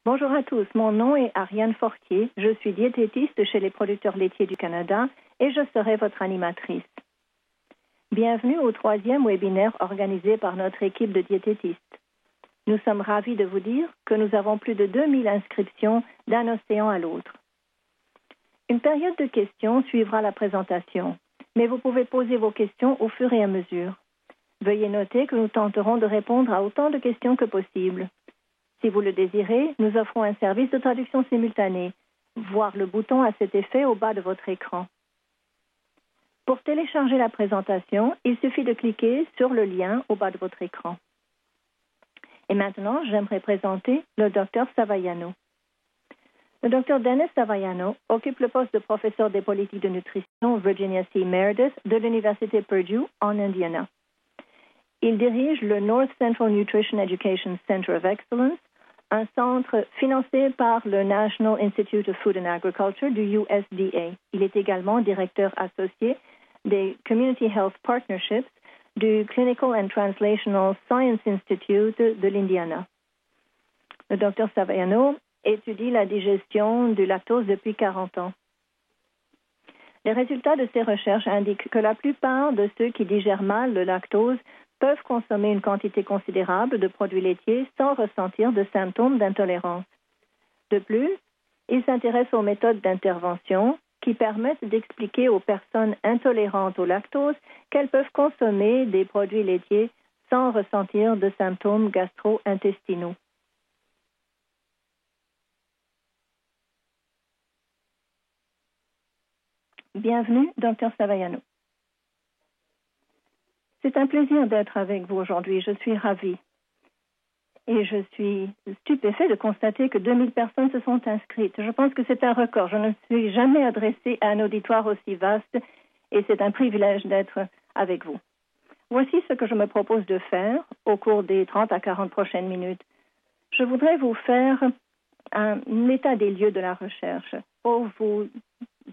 Bonjour à tous, mon nom est Ariane Fortier, je suis diététiste chez les producteurs laitiers du Canada et je serai votre animatrice. Bienvenue au 3e webinaire organisé par notre équipe de diététistes. Nous sommes ravis de vous dire que nous avons plus de 2000 inscriptions d'un océan à l'autre. Une période de questions suivra la présentation, mais vous pouvez poser vos questions au fur et à mesure. Veuillez noter que nous tenterons de répondre à autant de questions que possible. Si vous le désirez, nous offrons un service de traduction simultanée. Voir le bouton à cet effet au bas de votre écran. Pour télécharger la présentation, il suffit de cliquer sur le lien au bas de votre écran. Et maintenant, j'aimerais présenter le Dr Savaiano. Le Dr Dennis Savaiano occupe le poste de professeur des politiques de nutrition Virginia C. Meredith de l'Université Purdue en Indiana. Il dirige le North Central Nutrition Education Center of Excellence, un centre financé par le National Institute of Food and Agriculture du USDA. Il est également directeur associé des Community Health Partnerships du Clinical and Translational Science Institute de l'Indiana. Le Dr Savaiano étudie la digestion du lactose depuis 40 ans. Les résultats de ces recherches indiquent que la plupart de ceux qui digèrent mal le lactose peuvent consommer une quantité considérable de produits laitiers sans ressentir de symptômes d'intolérance. De plus, il s'intéresse aux méthodes d'intervention qui permettent d'expliquer aux personnes intolérantes au lactose qu'elles peuvent consommer des produits laitiers sans ressentir de symptômes gastro-intestinaux. Bienvenue, Dr Savaiano. C'est un plaisir d'être avec vous aujourd'hui. Je suis ravie. Et je suis stupéfait de constater que 2000 personnes se sont inscrites. Je pense que c'est un record. Je ne me suis jamais adressée à un auditoire aussi vaste et c'est un privilège d'être avec vous. Voici ce que je me propose de faire au cours des 30 à 40 prochaines minutes. Je voudrais vous faire un état des lieux de la recherche pour vous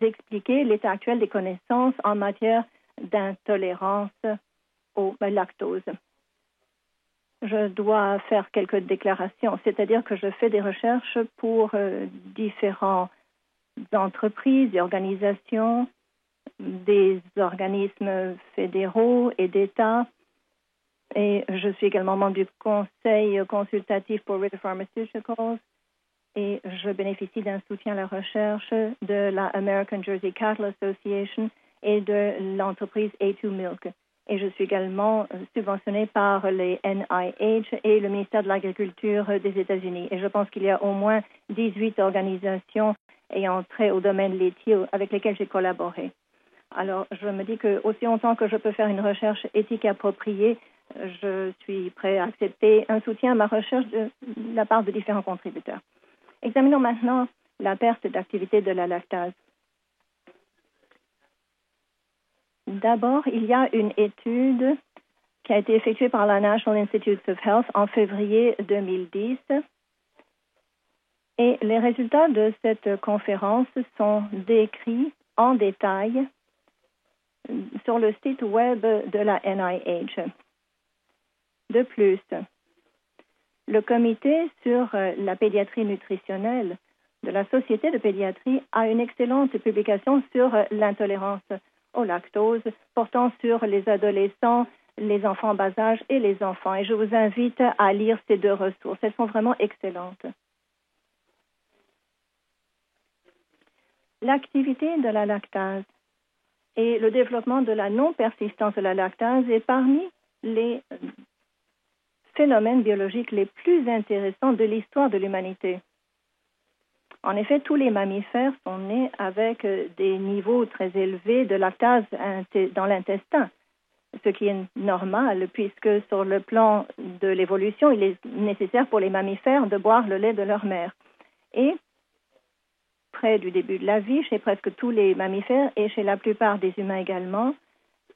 expliquer l'état actuel des connaissances en matière d'intolérance au lactose. Je dois faire quelques déclarations, c'est-à-dire que je fais des recherches pour différentes entreprises et organisations, des organismes fédéraux et d'État, et je suis également membre du Conseil consultatif pour Ritter Pharmaceuticals, et je bénéficie d'un soutien à la recherche de la American Jersey Cattle Association et de l'entreprise A2 Milk. Et je suis également subventionnée par les NIH et le ministère de l'Agriculture des États-Unis. Et je pense qu'il y a au moins 18 organisations ayant trait au domaine laitier avec lesquelles j'ai collaboré. Alors, je me dis que aussi longtemps que je peux faire une recherche éthique appropriée, je suis prêt à accepter un soutien à ma recherche de la part de différents contributeurs. Examinons maintenant la perte d'activité de la lactase. D'abord, il y a une étude qui a été effectuée par la National Institute of Health en février 2010. Et les résultats de cette conférence sont décrits en détail sur le site web de la NIH. De plus, le comité sur la pédiatrie nutritionnelle de la Société de pédiatrie a une excellente publication sur l'intolérance au lactose, portant sur les adolescents, les enfants en bas âge et les enfants. Et je vous invite à lire ces deux ressources. Elles sont vraiment excellentes. L'activité de la lactase et le développement de la non-persistance de la lactase est parmi les phénomènes biologiques les plus intéressants de l'histoire de l'humanité. En effet, tous les mammifères sont nés avec des niveaux très élevés de lactase dans l'intestin, ce qui est normal puisque sur le plan de l'évolution, il est nécessaire pour les mammifères de boire le lait de leur mère. Et près du début de la vie, chez presque tous les mammifères et chez la plupart des humains également,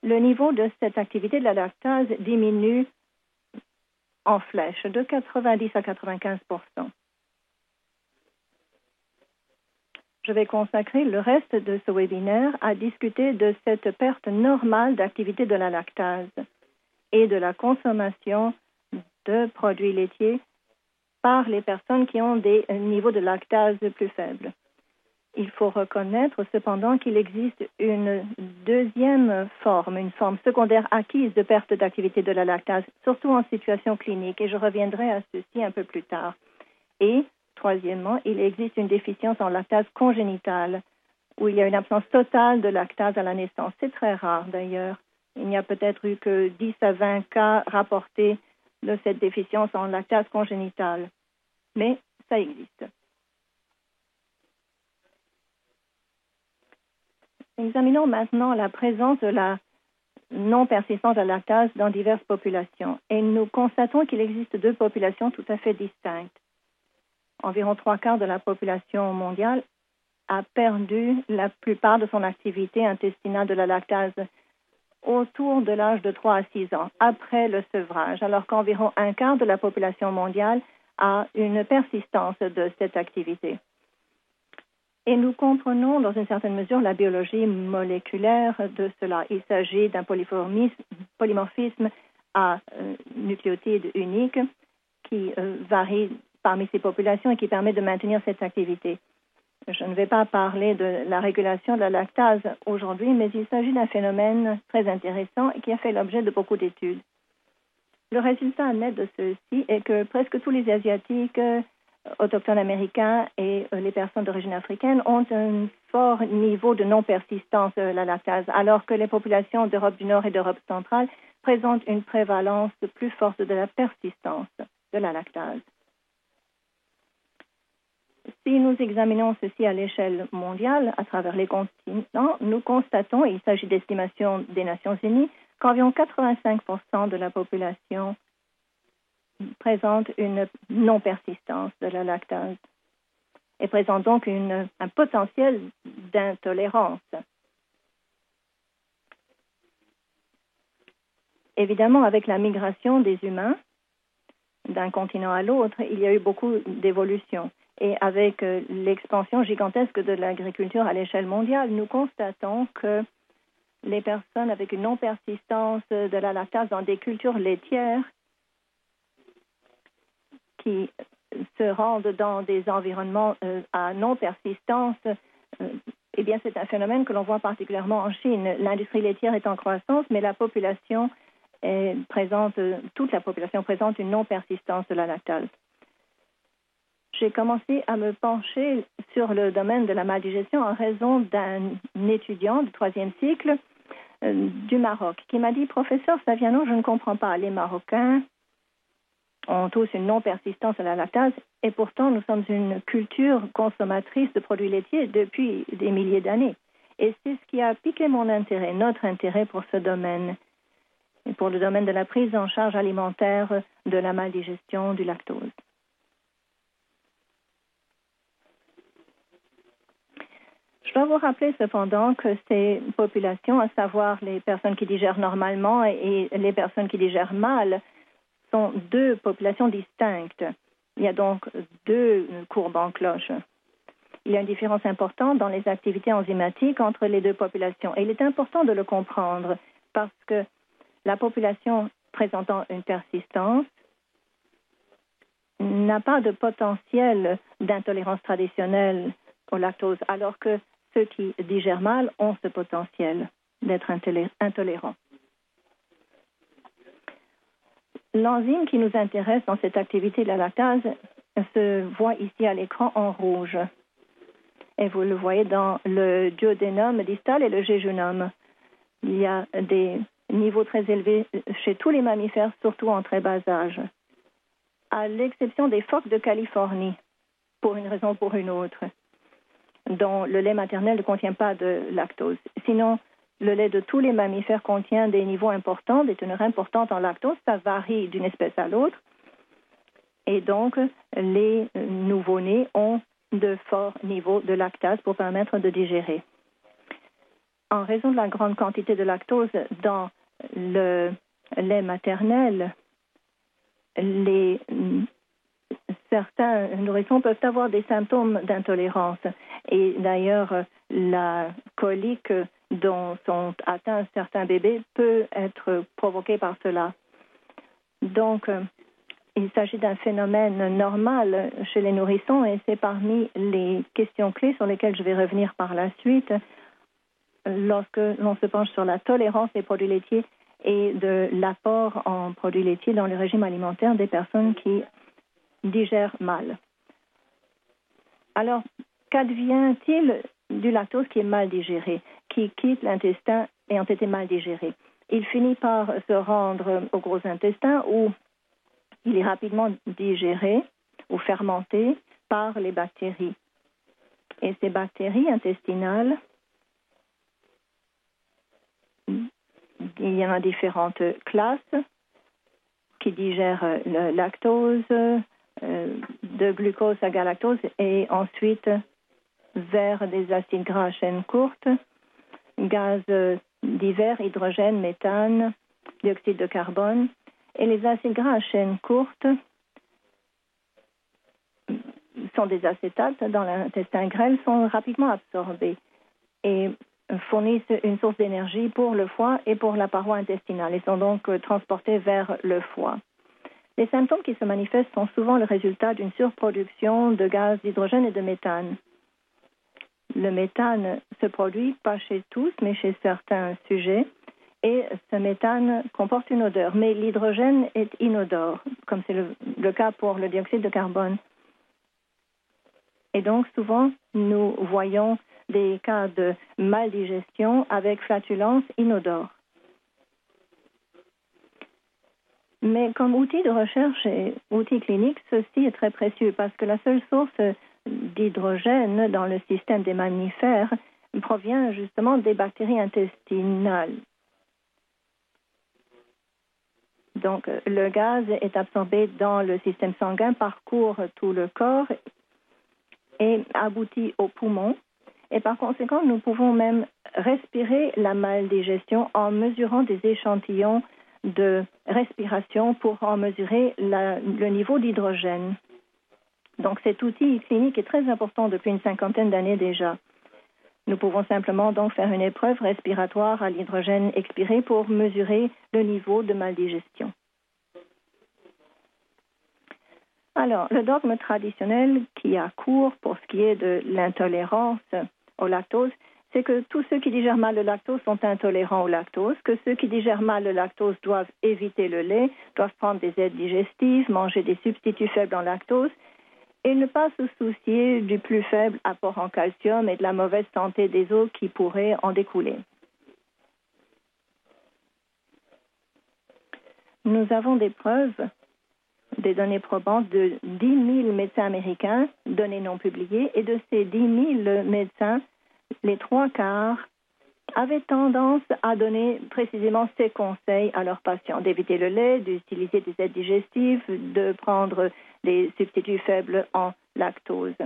le niveau de cette activité de la lactase diminue en flèche de 90 à 95 %. Je vais consacrer le reste de ce webinaire à discuter de cette perte normale d'activité de la lactase et de la consommation de produits laitiers par les personnes qui ont des niveaux de lactase plus faibles. Il faut reconnaître cependant qu'il existe une deuxième forme, une forme secondaire acquise de perte d'activité de la lactase, surtout en situation clinique, et je reviendrai à ceci un peu plus tard. Et, troisièmement, il existe une déficience en lactase congénitale, où il y a une absence totale de lactase à la naissance. C'est très rare d'ailleurs. Il n'y a peut-être eu que 10 à 20 cas rapportés de cette déficience en lactase congénitale. Mais ça existe. Examinons maintenant la présence de la non-persistance de la lactase dans diverses populations. Et nous constatons qu'il existe deux populations tout à fait distinctes. Environ 3/4 de la population mondiale a perdu la plupart de son activité intestinale de la lactase autour de l'âge de 3 à 6 ans, après le sevrage, alors qu'environ 1/4 de la population mondiale a une persistance de cette activité. Et nous comprenons dans une certaine mesure la biologie moléculaire de cela. Il s'agit d'un polymorphisme à nucléotides uniques qui varie parmi ces populations et qui permet de maintenir cette activité. Je ne vais pas parler de la régulation de la lactase aujourd'hui, mais il s'agit d'un phénomène très intéressant et qui a fait l'objet de beaucoup d'études. Le résultat net de ceci est que presque tous les Asiatiques, autochtones américains et les personnes d'origine africaine ont un fort niveau de non-persistance de la lactase, alors que les populations d'Europe du Nord et d'Europe centrale présentent une prévalence plus forte de la persistance de la lactase. Si nous examinons ceci à l'échelle mondiale, à travers les continents, nous constatons, et il s'agit d'estimations des Nations Unies, qu'environ 85% de la population présente une non-persistance de la lactase et présente donc un potentiel d'intolérance. Évidemment, avec la migration des humains d'un continent à l'autre, il y a eu beaucoup d'évolutions. Et avec l'expansion gigantesque de l'agriculture à l'échelle mondiale, nous constatons que les personnes avec une non-persistance de la lactase dans des cultures laitières qui se rendent dans des environnements à non-persistance, eh bien, c'est un phénomène que l'on voit particulièrement en Chine. L'industrie laitière est en croissance, mais la population toute la population présente une non-persistance de la lactase. J'ai commencé à me pencher sur le domaine de la maldigestion en raison d'un étudiant du 3e cycle du Maroc qui m'a dit « Professeur Saviano, je ne comprends pas. Les Marocains ont tous une non-persistance à la lactase et pourtant nous sommes une culture consommatrice de produits laitiers depuis des milliers d'années. » Et c'est ce qui a piqué mon intérêt, notre intérêt pour ce domaine, et pour le domaine de la prise en charge alimentaire de la maldigestion du lactose. Je dois vous rappeler cependant que ces populations, à savoir les personnes qui digèrent normalement et les personnes qui digèrent mal, sont deux populations distinctes. Il y a donc deux courbes en cloche. Il y a une différence importante dans les activités enzymatiques entre les deux populations. Et il est important de le comprendre parce que la population présentant une persistance n'a pas de potentiel d'intolérance traditionnelle au lactose, alors que ceux qui digèrent mal ont ce potentiel d'être intolérants. L'enzyme qui nous intéresse dans cette activité de la lactase se voit ici à l'écran en rouge. Et vous le voyez dans le duodénum distal et le jéjunum. Il y a des niveaux très élevés chez tous les mammifères, surtout en très bas âge, à l'exception des phoques de Californie, pour une raison ou pour une autre, dont le lait maternel ne contient pas de lactose. Sinon, le lait de tous les mammifères contient des niveaux importants, des teneurs importantes en lactose. Ça varie d'une espèce à l'autre. Et donc, les nouveau-nés ont de forts niveaux de lactase pour permettre de digérer. En raison de la grande quantité de lactose dans le lait maternel, certains nourrissons peuvent avoir des symptômes d'intolérance. Et d'ailleurs, la colique dont sont atteints certains bébés peut être provoquée par cela. Donc, il s'agit d'un phénomène normal chez les nourrissons et c'est parmi les questions clés sur lesquelles je vais revenir par la suite lorsque l'on se penche sur la tolérance des produits laitiers et de l'apport en produits laitiers dans le régime alimentaire des personnes qui digèrent mal. Alors, qu'advient-il du lactose qui est mal digéré, qui quitte l'intestin ayant été mal digéré? Il finit par se rendre au gros intestin où il est rapidement digéré ou fermenté par les bactéries. Et ces bactéries intestinales, il y en a différentes classes qui digèrent le lactose, de glucose à galactose et ensuite vers des acides gras à chaîne courte, gaz divers, hydrogène, méthane, dioxyde de carbone. Et les acides gras à chaîne courte sont des acétates dans l'intestin grêle, sont rapidement absorbés et fournissent une source d'énergie pour le foie et pour la paroi intestinale et sont donc transportés vers le foie. Les symptômes qui se manifestent sont souvent le résultat d'une surproduction de gaz d'hydrogène et de méthane. Le méthane se produit pas chez tous, mais chez certains sujets, et ce méthane comporte une odeur, mais l'hydrogène est inodore, comme c'est le cas pour le dioxyde de carbone. Et donc, souvent, nous voyons des cas de maldigestion avec flatulence inodore. Mais comme outil de recherche et outil clinique, ceci est très précieux parce que la seule source d'hydrogène dans le système des mammifères provient justement des bactéries intestinales. Donc, le gaz est absorbé dans le système sanguin, parcourt tout le corps et aboutit aux poumons. Et par conséquent, nous pouvons même respirer la maldigestion en mesurant des échantillons de respiration pour en mesurer le niveau d'hydrogène. Donc, cet outil clinique est très important depuis une 50aine d'années déjà. Nous pouvons simplement donc faire une épreuve respiratoire à l'hydrogène expiré pour mesurer le niveau de maldigestion. Alors, le dogme traditionnel qui a cours pour ce qui est de l'intolérance au lactose, c'est que tous ceux qui digèrent mal le lactose sont intolérants au lactose, que ceux qui digèrent mal le lactose doivent éviter le lait, doivent prendre des aides digestives, manger des substituts faibles en lactose et ne pas se soucier du plus faible apport en calcium et de la mauvaise santé des os qui pourraient en découler. Nous avons des preuves, des données probantes de 10 000 médecins américains, données non publiées, et de ces 10 000 médecins, les 3/4 avaient tendance à donner précisément ces conseils à leurs patients, d'éviter le lait, d'utiliser des aides digestives, de prendre des substituts faibles en lactose.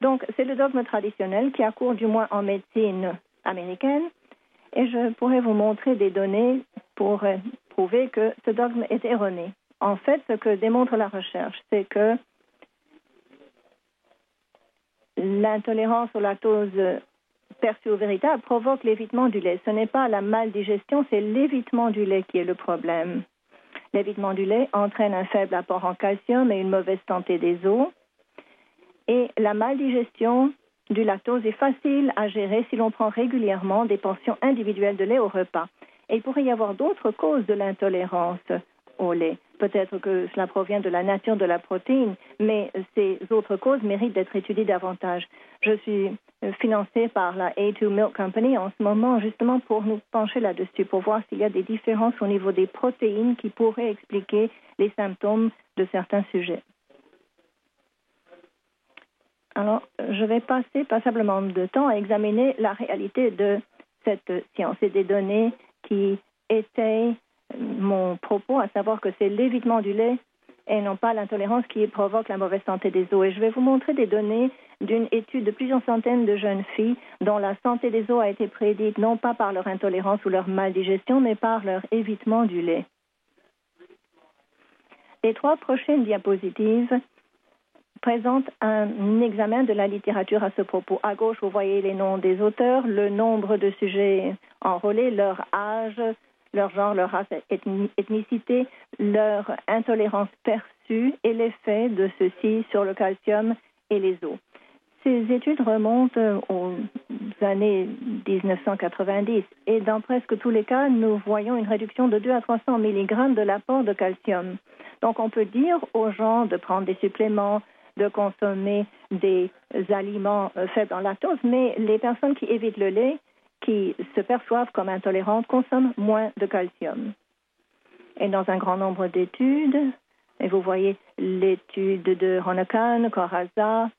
Donc, c'est le dogme traditionnel qui a cours du moins en médecine américaine et je pourrais vous montrer des données pour prouver que ce dogme est erroné. En fait, ce que démontre la recherche, c'est que l'intolérance au lactose perçue au véritable provoque l'évitement du lait. Ce n'est pas la maldigestion, c'est l'évitement du lait qui est le problème. L'évitement du lait entraîne un faible apport en calcium et une mauvaise santé des os. Et la maldigestion du lactose est facile à gérer si l'on prend régulièrement des portions individuelles de lait au repas. Et il pourrait y avoir d'autres causes de l'intolérance au lait. Peut-être que cela provient de la nature de la protéine, mais ces autres causes méritent d'être étudiées davantage. Je suis financée par la A2 Milk Company en ce moment justement pour nous pencher là-dessus, pour voir s'il y a des différences au niveau des protéines qui pourraient expliquer les symptômes de certains sujets. Alors, je vais passer passablement de temps à examiner la réalité de cette science et des données qui étayent mon propos, à savoir que c'est l'évitement du lait et non pas l'intolérance qui provoque la mauvaise santé des os. Et je vais vous montrer des données d'une étude de plusieurs centaines de jeunes filles dont la santé des os a été prédite non pas par leur intolérance ou leur maldigestion, mais par leur évitement du lait. Les 3 prochaines diapositives présentent un examen de la littérature à ce propos. À gauche, vous voyez les noms des auteurs, le nombre de sujets enrôlés, leur âge, leur genre, leur race, ethnicité, leur intolérance perçue et l'effet de ceci sur le calcium et les os. Ces études remontent aux années 1990 et dans presque tous les cas, nous voyons une réduction de 2 à 300 mg de l'apport de calcium. Donc, on peut dire aux gens de prendre des suppléments, de consommer des aliments faibles en lactose, mais les personnes qui évitent le lait, qui se perçoivent comme intolérantes, consomment moins de calcium. Et dans un grand nombre d'études, et vous voyez l'étude de Honokan, Corazza,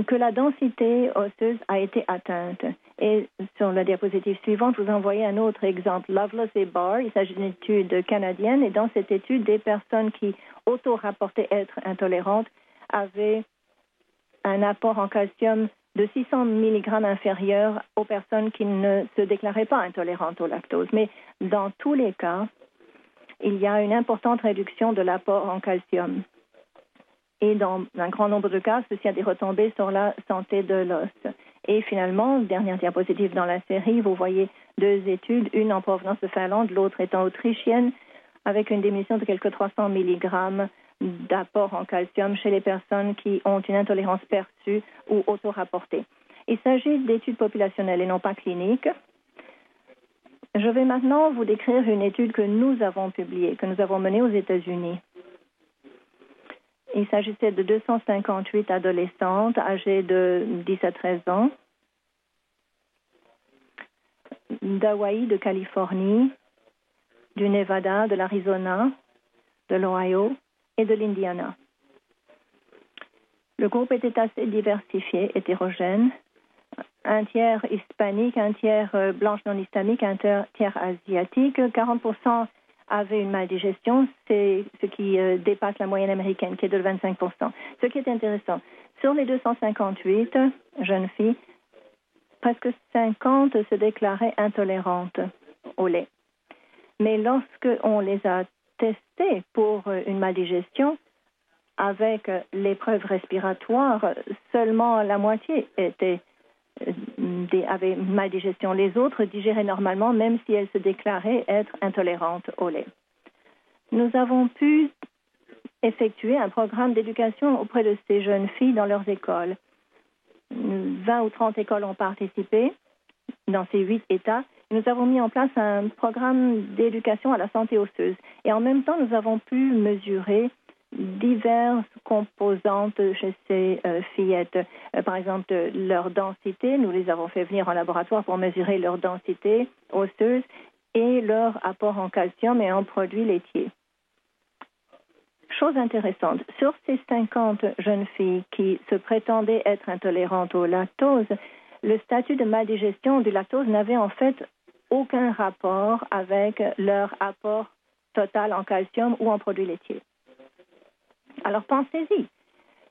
que la densité osseuse a été atteinte. Et sur la diapositive suivante, vous en voyez un autre exemple, Loveless et Barr. Il s'agit d'une étude canadienne et dans cette étude, des personnes qui auto-rapportaient être intolérantes avaient un apport en calcium de 600 mg inférieur aux personnes qui ne se déclaraient pas intolérantes au lactose. Mais dans tous les cas, il y a une importante réduction de l'apport en calcium. Et dans un grand nombre de cas, ceci a des retombées sur la santé de l'os. Et finalement, dernière diapositive dans la série, vous voyez 2 études, une en provenance de Finlande, l'autre étant autrichienne, avec une diminution de quelques 300 mg d'apport en calcium chez les personnes qui ont une intolérance perçue ou auto-rapportée. Il s'agit d'études populationnelles et non pas cliniques. Je vais maintenant vous décrire une étude que nous avons publiée, que nous avons menée aux États-Unis. Il s'agissait de 258 adolescentes âgées de 10 à 13 ans, d'Hawaï, de Californie, du Nevada, de l'Arizona, de l'Ohio et de l'Indiana. Le groupe était assez diversifié, hétérogène, un tiers hispanique, un tiers blanche non hispanique, un tiers asiatique, 40% avaient une maldigestion, c'est ce qui dépasse la moyenne américaine qui est de 25%. Ce qui est intéressant, sur les 258 jeunes filles, presque 50 se déclaraient intolérantes au lait. Mais lorsqu'on les a testées pour une maldigestion, avec l'épreuve respiratoire, seulement la moitié avaient une maldigestion. Les autres digéraient normalement, même si elles se déclaraient être intolérantes au lait. Nous avons pu effectuer un programme d'éducation auprès de ces jeunes filles dans leurs écoles. 20 ou 30 écoles ont participé dans ces 8 États. Nous avons mis en place un programme d'éducation à la santé osseuse. Et en même temps, nous avons pu mesurer diverses composantes chez ces fillettes. Par exemple, leur densité, nous les avons fait venir en laboratoire pour mesurer leur densité osseuse et leur apport en calcium et en produits laitiers. Chose intéressante, sur ces 50 jeunes filles qui se prétendaient être intolérantes au lactose, le statut de maldigestion du lactose n'avait en fait aucun rapport avec leur apport total en calcium ou en produits laitiers. Alors pensez-y,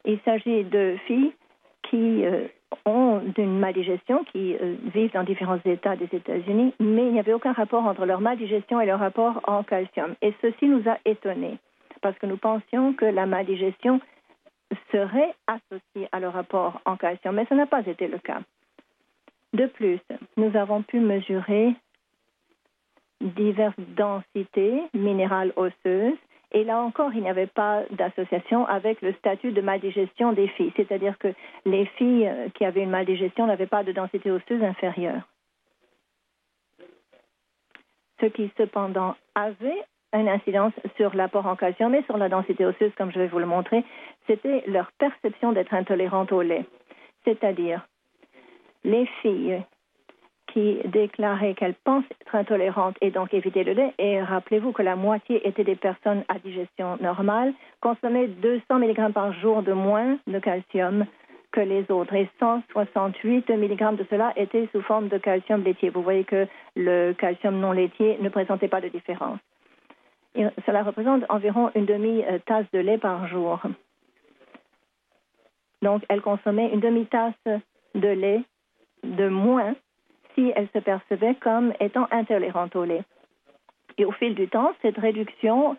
il s'agit de filles qui ont une maldigestion, qui vivent dans différents États des États-Unis, mais il n'y avait aucun rapport entre leur maldigestion et leur rapport en calcium. Et ceci nous a étonnés, parce que nous pensions que la maldigestion serait associée à leur rapport en calcium, mais ce n'a pas été le cas. De plus, nous avons pu mesurer diverses densités minérales osseuses. Et là encore, il n'y avait pas d'association avec le statut de maldigestion des filles. C'est-à-dire que les filles qui avaient une maldigestion n'avaient pas de densité osseuse inférieure. Ce qui, cependant, avait une incidence sur l'apport en calcium et sur la densité osseuse, comme je vais vous le montrer, c'était leur perception d'être intolérantes au lait. C'est-à-dire, les filles qui déclaraient qu'elles pensent être intolérantes et donc éviter le lait. Et rappelez-vous que la moitié étaient des personnes à digestion normale, consommaient 200 mg par jour de moins de calcium que les autres. Et 168 mg de cela étaient sous forme de calcium laitier. Vous voyez que le calcium non laitier ne présentait pas de différence. Et cela représente environ une demi-tasse de lait par jour. Donc, elles consommaient une demi-tasse de lait de moins si elles se percevaient comme étant intolérantes au lait. Et au fil du temps, cette réduction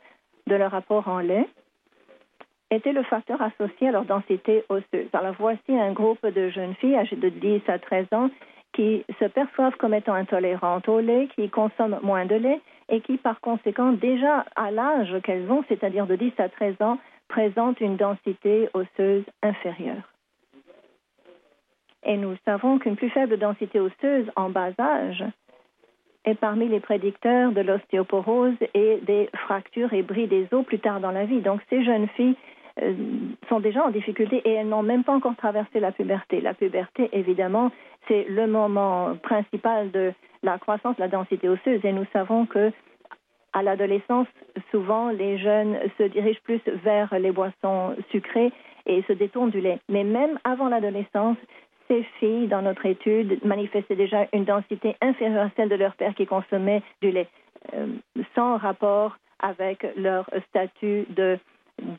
de leur apport en lait était le facteur associé à leur densité osseuse. Alors voici un groupe de jeunes filles âgées de 10 à 13 ans qui se perçoivent comme étant intolérantes au lait, qui consomment moins de lait et qui, par conséquent, déjà à l'âge qu'elles ont, c'est-à-dire de 10 à 13 ans, présentent une densité osseuse inférieure. Et nous savons qu'une plus faible densité osseuse en bas âge est parmi les prédicteurs de l'ostéoporose et des fractures et bris des os plus tard dans la vie. Donc, ces jeunes filles sont déjà en difficulté et elles n'ont même pas encore traversé la puberté. La puberté, évidemment, c'est le moment principal de la croissance de la densité osseuse et nous savons que à l'adolescence, souvent, les jeunes se dirigent plus vers les boissons sucrées et se détournent du lait. Mais même avant l'adolescence, ces filles, dans notre étude, manifestaient déjà une densité inférieure à celle de leur père qui consommait du lait, sans rapport avec leur statut de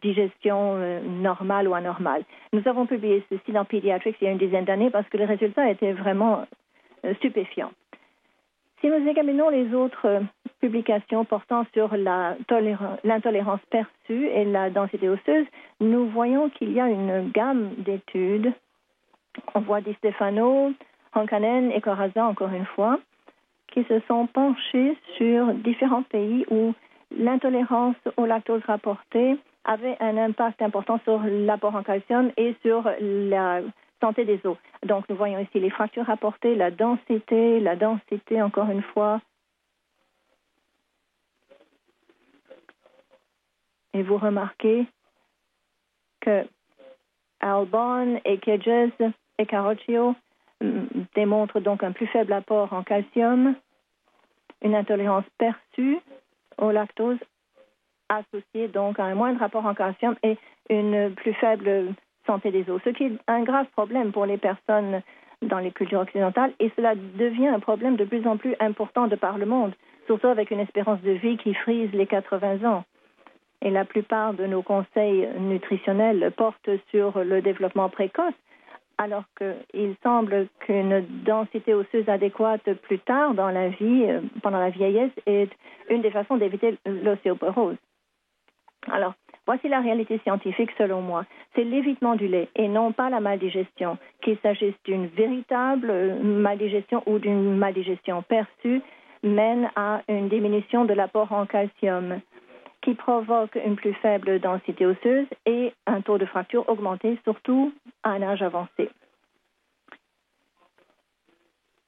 digestion normale ou anormale. Nous avons publié ceci dans Pediatrics il y a une dizaine d'années parce que les résultats étaient vraiment stupéfiants. Si nous examinons les autres publications portant sur l'intolérance perçue et la densité osseuse, nous voyons qu'il y a une gamme d'études. On voit Di Stefano, Honkanen et Corazza, encore une fois, qui se sont penchés sur différents pays où l'intolérance au lactose rapportée avait un impact important sur l'apport en calcium et sur la santé des os. Donc, nous voyons ici les fractures rapportées, la densité, encore une fois. Et vous remarquez que Albon et Kedges et Carocchio démontrent donc un plus faible apport en calcium, une intolérance perçue au lactose associée donc à un moindre apport en calcium et une plus faible santé des os, ce qui est un grave problème pour les personnes dans les cultures occidentales et cela devient un problème de plus en plus important de par le monde, surtout avec une espérance de vie qui frise les 80 ans. Et la plupart de nos conseils nutritionnels portent sur le développement précoce, alors qu'il semble qu'une densité osseuse adéquate plus tard dans la vie, pendant la vieillesse, est une des façons d'éviter l'ostéoporose. Alors, voici la réalité scientifique selon moi. C'est l'évitement du lait et non pas la maldigestion. Qu'il s'agisse d'une véritable maldigestion ou d'une maldigestion perçue, mène à une diminution de l'apport en calcium qui provoque une plus faible densité osseuse et un taux de fracture augmenté, surtout à un âge avancé.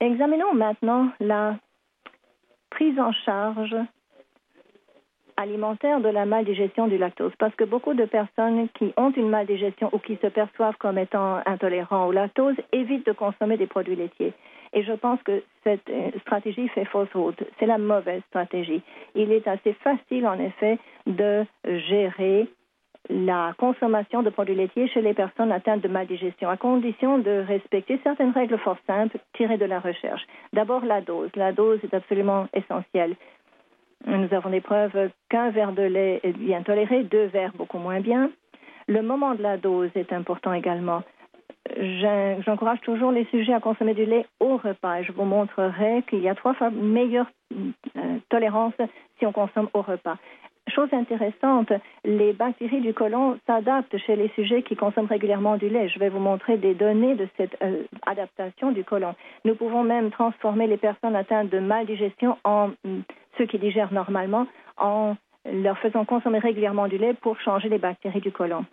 Examinons maintenant la prise en charge alimentaire de la maldigestion du lactose, parce que beaucoup de personnes qui ont une maldigestion ou qui se perçoivent comme étant intolérants au lactose évitent de consommer des produits laitiers. Et je pense que cette stratégie fait fausse route. C'est la mauvaise stratégie. Il est assez facile, en effet, de gérer la consommation de produits laitiers chez les personnes atteintes de maldigestion, à condition de respecter certaines règles fort simples tirées de la recherche. D'abord, la dose. La dose est absolument essentielle. Nous avons des preuves qu'un verre de lait est bien toléré, 2 verres beaucoup moins bien. Le moment de la dose est important également. J'encourage toujours les sujets à consommer du lait au repas et je vous montrerai qu'il y a 3 fois meilleure tolérance si on consomme au repas. Chose intéressante, les bactéries du côlon s'adaptent chez les sujets qui consomment régulièrement du lait. Je vais vous montrer des données de cette adaptation du côlon. Nous pouvons même transformer les personnes atteintes de maldigestion en ceux qui digèrent normalement en leur faisant consommer régulièrement du lait pour changer les bactéries du côlon.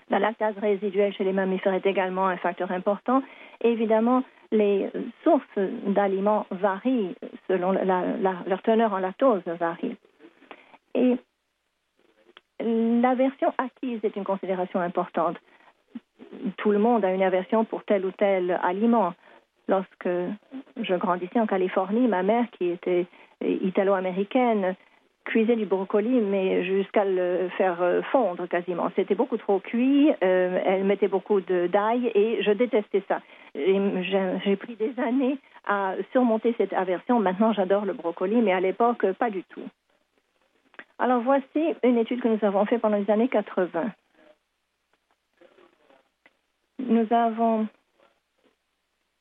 La lactase résiduelle chez les mammifères est également un facteur important. Et évidemment, les sources d'aliments varient selon leur teneur en lactose varie. Et l'aversion acquise est une considération importante. Tout le monde a une aversion pour tel ou tel aliment. Lorsque je grandissais en Californie, ma mère, qui était italo-américaine, cuisait du brocoli, mais jusqu'à le faire fondre quasiment. C'était beaucoup trop cuit, elle mettait beaucoup d'ail et je détestais ça. J'ai pris des années à surmonter cette aversion. Maintenant, j'adore le brocoli, mais à l'époque, pas du tout. Alors, voici une étude que nous avons faite pendant les années 80. Nous avons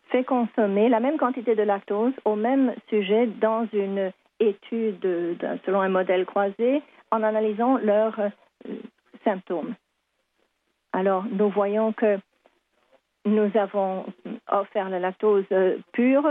fait consommer la même quantité de lactose au même sujet dans une étude selon un modèle croisé en analysant leurs symptômes. Alors, nous voyons que nous avons offert la lactose pure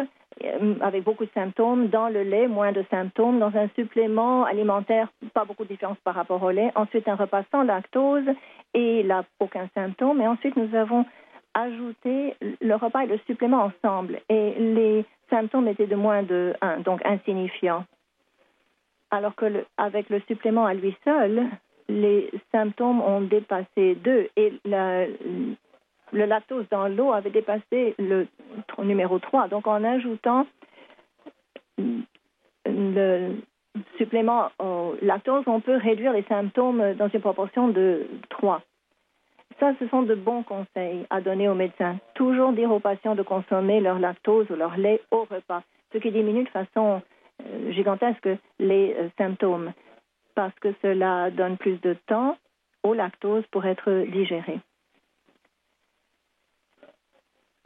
avec beaucoup de symptômes. Dans le lait, moins de symptômes. Dans un supplément alimentaire, pas beaucoup de différence par rapport au lait. Ensuite, un repas sans lactose et là, aucun symptôme. Et ensuite, nous avons ajouté le repas et le supplément ensemble. Et les symptômes étaient de moins de 1, donc insignifiants. Alors que avec le supplément à lui seul, les symptômes ont dépassé 2 et le lactose dans l'eau avait dépassé le numéro 3. Donc, en ajoutant le supplément au lactose, on peut réduire les symptômes dans une proportion de 3. Ça, ce sont de bons conseils à donner aux médecins. Toujours dire aux patients de consommer leur lactose ou leur lait au repas, ce qui diminue de façon gigantesque les symptômes, parce que cela donne plus de temps au lactose pour être digéré.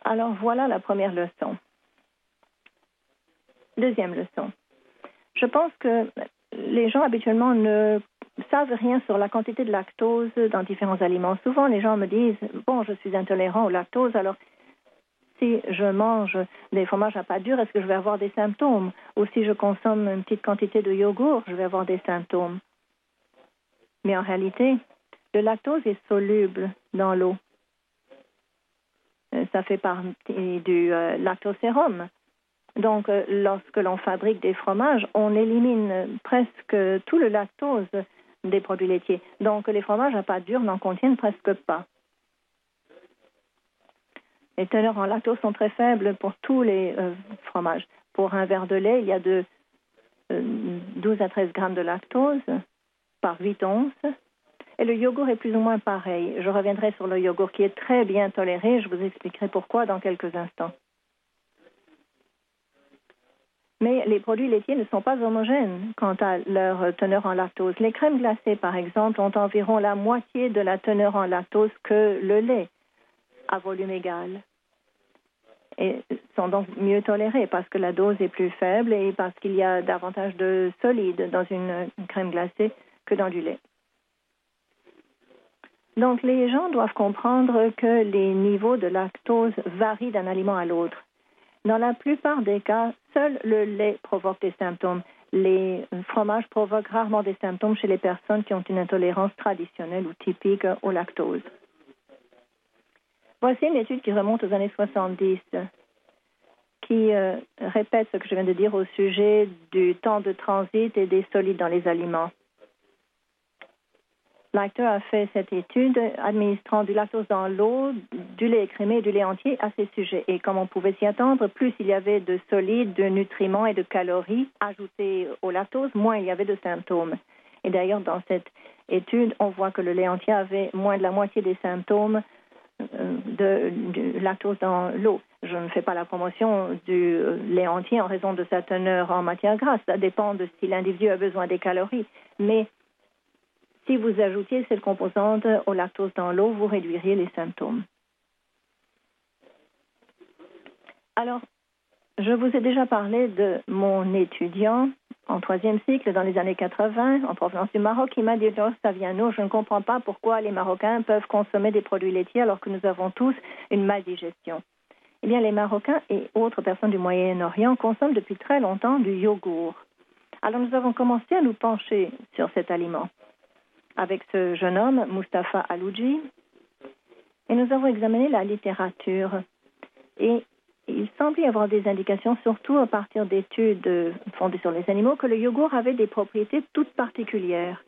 Alors, voilà la première leçon. Deuxième leçon. Je pense que les gens habituellement ne savent rien sur la quantité de lactose dans différents aliments. Souvent, les gens me disent « Bon, je suis intolérant au lactose, alors si je mange des fromages à pâte dure, est-ce que je vais avoir des symptômes? Ou si je consomme une petite quantité de yogourt, je vais avoir des symptômes. » Mais en réalité, le lactose est soluble dans l'eau. Ça fait partie du lactosérum. Donc, lorsque l'on fabrique des fromages, on élimine presque tout le lactose des produits laitiers. Donc, les fromages à pâte dure n'en contiennent presque pas. Les teneurs en lactose sont très faibles pour tous les fromages. Pour un verre de lait, il y a de 12 à 13 grammes de lactose par 8 onces. Et le yogourt est plus ou moins pareil. Je reviendrai sur le yogourt qui est très bien toléré. Je vous expliquerai pourquoi dans quelques instants. Mais les produits laitiers ne sont pas homogènes quant à leur teneur en lactose. Les crèmes glacées, par exemple, ont environ la moitié de la teneur en lactose que le lait à volume égal. Et sont donc mieux tolérées parce que la dose est plus faible et parce qu'il y a davantage de solide dans une crème glacée que dans du lait. Donc, les gens doivent comprendre que les niveaux de lactose varient d'un aliment à l'autre. Dans la plupart des cas, seul le lait provoque des symptômes. Les fromages provoquent rarement des symptômes chez les personnes qui ont une intolérance traditionnelle ou typique au lactose. Voici une étude qui remonte aux années 70, qui répète ce que je viens de dire au sujet du temps de transit et des solides dans les aliments. L'acteur a fait cette étude administrant du lactose dans l'eau, du lait écrémé et du lait entier à ces sujets. Et comme on pouvait s'y attendre, plus il y avait de solides, de nutriments et de calories ajoutés au lactose, moins il y avait de symptômes. Et d'ailleurs, dans cette étude, on voit que le lait entier avait moins de la moitié des symptômes du lactose dans l'eau. Je ne fais pas la promotion du lait entier en raison de sa teneur en matière grasse. Ça dépend de si l'individu a besoin des calories. Mais si vous ajoutiez cette composante au lactose dans l'eau, vous réduiriez les symptômes. Alors, je vous ai déjà parlé de mon étudiant en 3e cycle dans les années 80, en provenance du Maroc, qui m'a dit « Saviano, je ne comprends pas pourquoi les Marocains peuvent consommer des produits laitiers alors que nous avons tous une maldigestion. » Eh bien, les Marocains et autres personnes du Moyen-Orient consomment depuis très longtemps du yogourt. Alors, nous avons commencé à nous pencher sur cet aliment avec ce jeune homme, Mustapha Alouji, et nous avons examiné la littérature. Et il semble y avoir des indications, surtout à partir d'études fondées sur les animaux, que le yogourt avait des propriétés toutes particulières.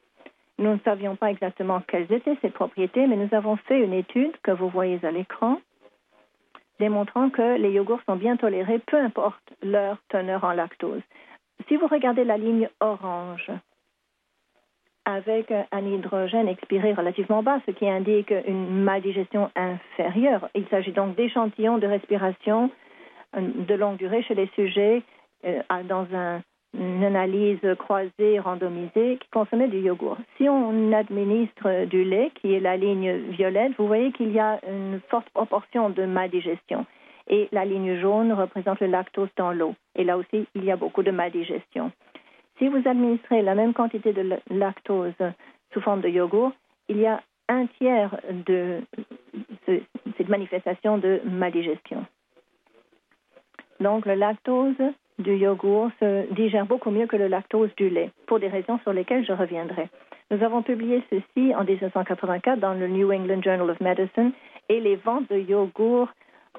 Nous ne savions pas exactement quelles étaient ces propriétés, mais nous avons fait une étude que vous voyez à l'écran, démontrant que les yogourts sont bien tolérés, peu importe leur teneur en lactose. Si vous regardez la ligne orange, avec un hydrogène expiré relativement bas, ce qui indique une maldigestion inférieure. Il s'agit donc d'échantillons de respiration de longue durée chez les sujets dans une analyse croisée randomisée qui consommaient du yogourt. Si on administre du lait, qui est la ligne violette, vous voyez qu'il y a une forte proportion de maldigestion. Et la ligne jaune représente le lactose dans l'eau. Et là aussi, il y a beaucoup de maldigestion. Si vous administrez la même quantité de lactose sous forme de yogourt, il y a un tiers de cette manifestation de maldigestion. Donc, le lactose du yogourt se digère beaucoup mieux que le lactose du lait, pour des raisons sur lesquelles je reviendrai. Nous avons publié ceci en 1984 dans le New England Journal of Medicine et les ventes de yogourt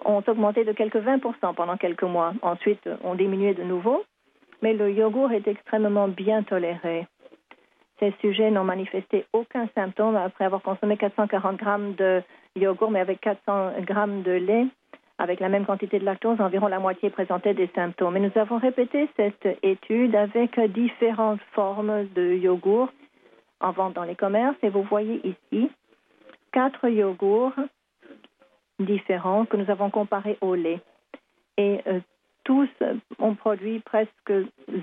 ont augmenté de quelques 20% pendant quelques mois. Ensuite, ont diminué de nouveau, mais le yogourt est extrêmement bien toléré. Ces sujets n'ont manifesté aucun symptôme après avoir consommé 440 grammes de yogourt, mais avec 400 grammes de lait, avec la même quantité de lactose, environ la moitié présentait des symptômes. Et nous avons répété cette étude avec différentes formes de yogourt en vente dans les commerces. Et vous voyez ici 4 yogourts différents que nous avons comparés au lait. Et tous ont produit presque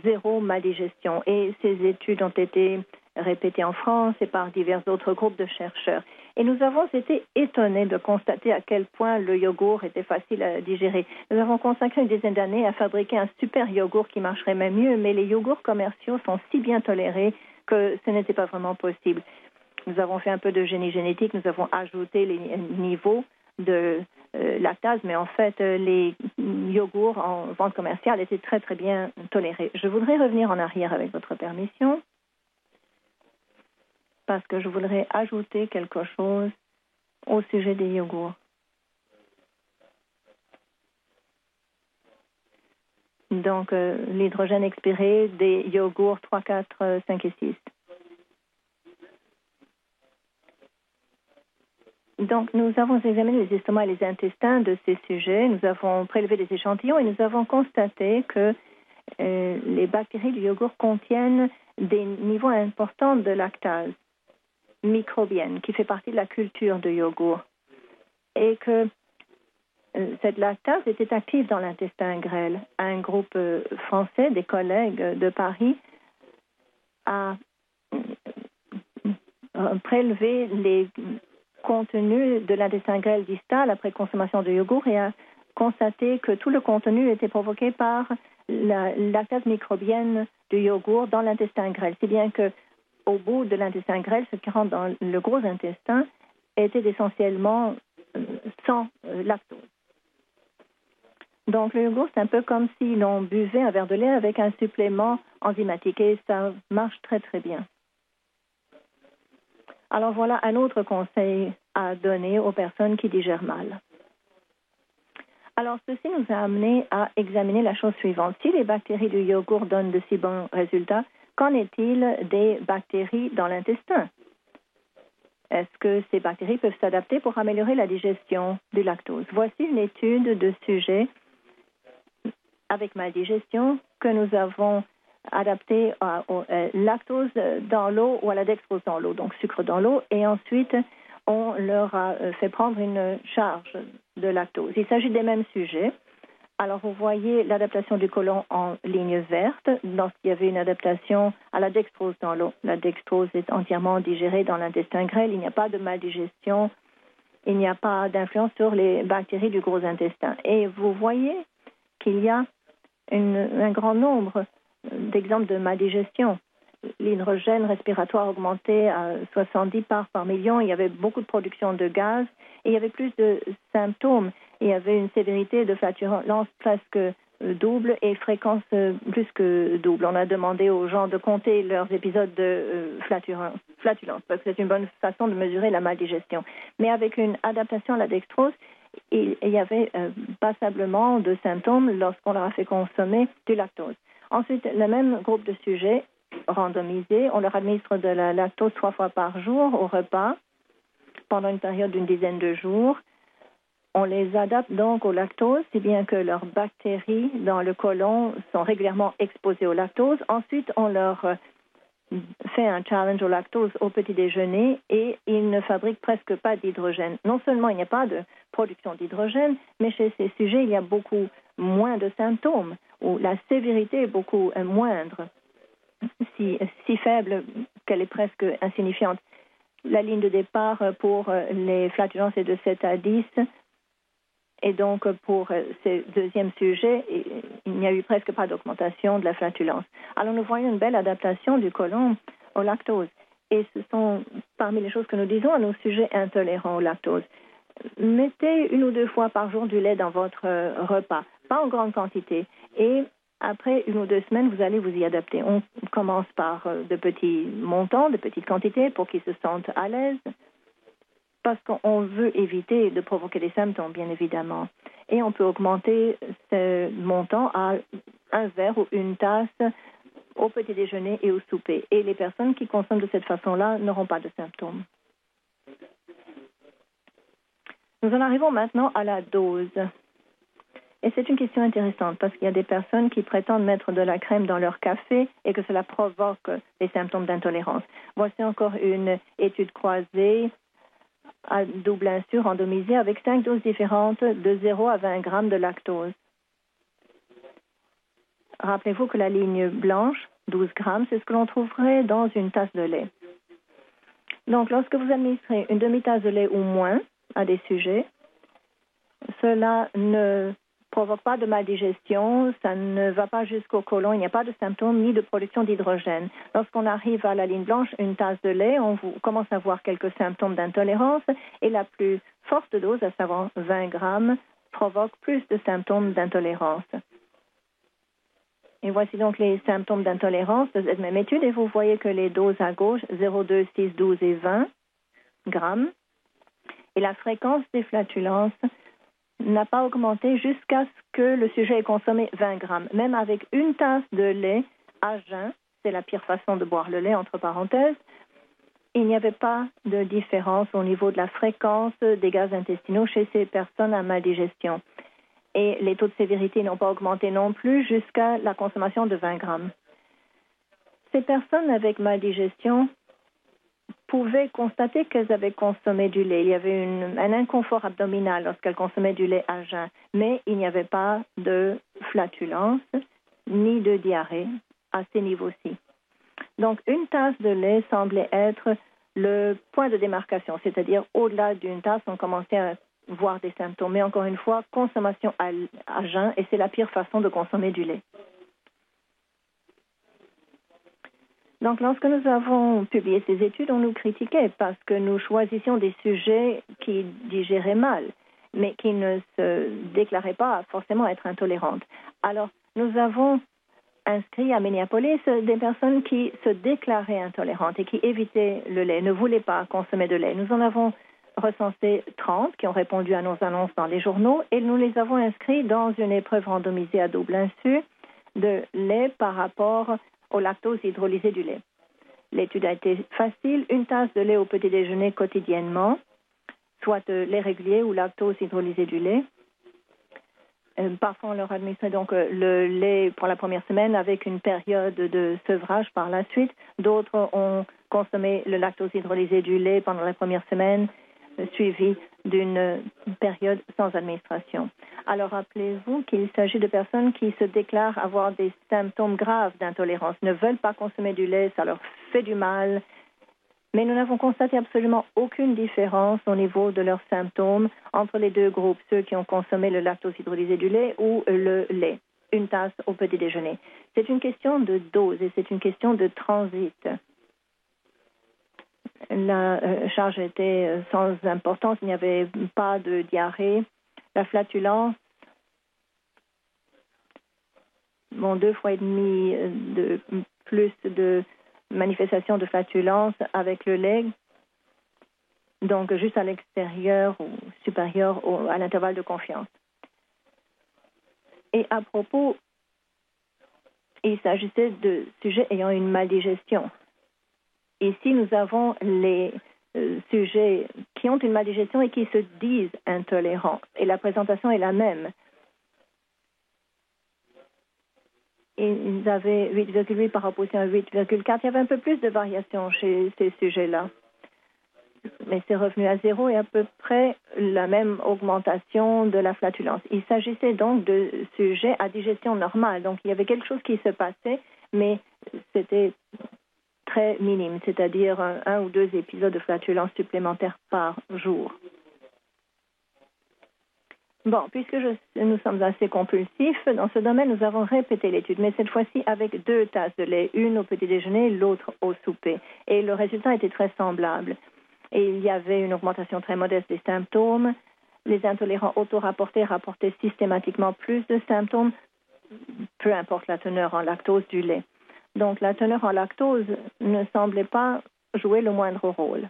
zéro maldigestion. Et ces études ont été répétées en France et par divers autres groupes de chercheurs. Et nous avons été étonnés de constater à quel point le yogourt était facile à digérer. Nous avons consacré une dizaine d'années à fabriquer un super yogourt qui marcherait même mieux, mais les yogourts commerciaux sont si bien tolérés que ce n'était pas vraiment possible. Nous avons fait un peu de génie génétique, nous avons ajouté les niveaux de lactase, mais en fait, les yogourts en vente commerciale étaient très, très bien tolérés. Je voudrais revenir en arrière avec votre permission, parce que je voudrais ajouter quelque chose au sujet des yogourts. Donc, l'hydrogène expiré des yogourts 3, 4, 5 et 6. Donc, nous avons examiné les estomacs et les intestins de ces sujets. Nous avons prélevé des échantillons et nous avons constaté que les bactéries du yogourt contiennent des niveaux importants de lactase microbienne qui fait partie de la culture de yogourt et que cette lactase était active dans l'intestin grêle. Un groupe français, des collègues de Paris, a prélevé les contenus de l'intestin grêle distal après consommation de yogourt et a constaté que tout le contenu était provoqué par la lactase microbienne du yogourt dans l'intestin grêle. Si bien que au bout de l'intestin grêle, ce qui rentre dans le gros intestin était essentiellement sans lactose. Donc, le yogourt, c'est un peu comme si l'on buvait un verre de lait avec un supplément enzymatique et ça marche très, très bien. Alors, voilà un autre conseil à donner aux personnes qui digèrent mal. Alors, ceci nous a amené à examiner la chose suivante. Si les bactéries du yogourt donnent de si bons résultats, qu'en est-il des bactéries dans l'intestin? Est-ce que ces bactéries peuvent s'adapter pour améliorer la digestion du lactose? Voici une étude de sujets avec maldigestion que nous avons adapté au lactose dans l'eau ou à la dextrose dans l'eau, donc sucre dans l'eau, et ensuite on leur a fait prendre une charge de lactose. Il s'agit des mêmes sujets. Alors, vous voyez l'adaptation du côlon en ligne verte lorsqu'il y avait une adaptation à la dextrose dans l'eau. La dextrose est entièrement digérée dans l'intestin grêle. Il n'y a pas de maldigestion. Il n'y a pas d'influence sur les bactéries du gros intestin. Et vous voyez qu'il y a un grand nombre d'exemples de maldigestion. L'hydrogène respiratoire augmentait à 70 parts par million. Il y avait beaucoup de production de gaz et il y avait plus de symptômes. Il y avait une sévérité de flatulence presque double et fréquence plus que double. On a demandé aux gens de compter leurs épisodes de flatulence parce que c'est une bonne façon de mesurer la maldigestion. Mais avec une adaptation à la dextrose, il y avait passablement de symptômes lorsqu'on leur a fait consommer du lactose. Ensuite, le même groupe de sujets randomisés, on leur administre de la lactose 3 fois par jour au repas pendant une période d'une dizaine de jours. On les adapte donc au lactose, si bien que leurs bactéries dans le côlon sont régulièrement exposées au lactose. Ensuite, on leur fait un challenge au lactose au petit déjeuner et ils ne fabriquent presque pas d'hydrogène. Non seulement il n'y a pas de production d'hydrogène, mais chez ces sujets, il y a beaucoup moins de symptômes ou la sévérité est beaucoup moindre, si faible qu'elle est presque insignifiante. La ligne de départ pour les flatulences est de 7 à 10. Et donc, pour ce deuxième sujet, il n'y a eu presque pas d'augmentation de la flatulence. Alors, nous voyons une belle adaptation du côlon au lactose. Et ce sont parmi les choses que nous disons à nos sujets intolérants au lactose. Mettez 1 ou 2 fois par jour du lait dans votre repas. pas en grande quantité. Et après 1 ou 2 semaines, vous allez vous y adapter. On commence par de petits montants, de petites quantités pour qu'ils se sentent à l'aise, parce qu'on veut éviter de provoquer des symptômes, bien évidemment. Et on peut augmenter ce montant à un verre ou une tasse au petit déjeuner et au souper. Et les personnes qui consomment de cette façon-là n'auront pas de symptômes. Nous en arrivons maintenant à la dose. Et c'est une question intéressante parce qu'il y a des personnes qui prétendent mettre de la crème dans leur café et que cela provoque des symptômes d'intolérance. Voici encore une étude croisée à double insur randomisée avec 5 doses différentes de 0 à 20 grammes de lactose. Rappelez-vous que la ligne blanche, 12 grammes, c'est ce que l'on trouverait dans une tasse de lait. Donc, lorsque vous administrez une demi-tasse de lait ou moins à des sujets, cela ne provoque pas de maldigestion, ça ne va pas jusqu'au côlon, il n'y a pas de symptômes ni de production d'hydrogène. Lorsqu'on arrive à la ligne blanche, une tasse de lait, on commence à voir quelques symptômes d'intolérance et la plus forte dose, à savoir 20 grammes, provoque plus de symptômes d'intolérance. Et voici donc les symptômes d'intolérance de cette même étude et vous voyez que les doses à gauche, 0, 2, 6, 12 et 20 grammes, et la fréquence des flatulences n'a pas augmenté jusqu'à ce que le sujet ait consommé 20 grammes. Même avec une tasse de lait à jeun, c'est la pire façon de boire le lait, entre parenthèses, il n'y avait pas de différence au niveau de la fréquence des gaz intestinaux chez ces personnes à maldigestion. Et les taux de sévérité n'ont pas augmenté non plus jusqu'à la consommation de 20 grammes. Ces personnes avec maldigestion pouvaient constater qu'elles avaient consommé du lait. Il y avait un inconfort abdominal lorsqu'elles consommaient du lait à jeun, mais il n'y avait pas de flatulence ni de diarrhée à ces niveaux-ci. Donc, une tasse de lait semblait être le point de démarcation, c'est-à-dire au-delà d'une tasse, on commençait à voir des symptômes. Mais encore une fois, consommation à jeun, et c'est la pire façon de consommer du lait. Donc, lorsque nous avons publié ces études, on nous critiquait parce que nous choisissions des sujets qui digéraient mal, mais qui ne se déclaraient pas forcément être intolérantes. Alors, nous avons inscrit à Minneapolis des personnes qui se déclaraient intolérantes et qui évitaient le lait, ne voulaient pas consommer de lait. Nous en avons recensé 30 qui ont répondu à nos annonces dans les journaux et nous les avons inscrits dans une épreuve randomisée à double insu de lait par rapport au lactose hydrolysé du lait. L'étude a été facile, une tasse de lait au petit déjeuner quotidiennement, soit lait régulier ou lactose hydrolysé du lait. Parfois, on leur administrait donc le lait pour la première semaine avec une période de sevrage par la suite. D'autres ont consommé le lactose hydrolysé du lait pendant la première semaine, suivi d'une période sans administration. Alors, rappelez-vous qu'il s'agit de personnes qui se déclarent avoir des symptômes graves d'intolérance, ne veulent pas consommer du lait, ça leur fait du mal. Mais nous n'avons constaté absolument aucune différence au niveau de leurs symptômes entre les deux groupes, ceux qui ont consommé le lactose hydrolysé du lait ou le lait, une tasse au petit déjeuner. C'est une question de dose et c'est une question de transit. La charge était sans importance, il n'y avait pas de diarrhée. La flatulence, 2 fois et demi de plus de manifestations de flatulence avec le lait, donc juste à l'extérieur ou supérieur à l'intervalle de confiance. Et à propos, il s'agissait de sujets ayant une maldigestion. Ici, nous avons les sujets qui ont une maldigestion et qui se disent intolérants. Et la présentation est la même. Ils avaient 8,8 par opposition à 8,4. Il y avait un peu plus de variation chez ces sujets-là. Mais c'est revenu à 0 et à peu près la même augmentation de la flatulence. Il s'agissait donc de sujets à digestion normale. Donc, il y avait quelque chose qui se passait, mais c'était très minime, c'est-à-dire 1 ou 2 épisodes de flatulence supplémentaires par jour. Bon, puisque nous sommes assez compulsifs, dans ce domaine, nous avons répété l'étude, mais cette fois-ci avec 2 tasses de lait, une au petit déjeuner, l'autre au souper. Et le résultat était très semblable. Et il y avait une augmentation très modeste des symptômes, Les intolérants auto-rapportés rapportaient systématiquement plus de symptômes, peu importe la teneur en lactose du lait. Donc, la teneur en lactose ne semblait pas jouer le moindre rôle.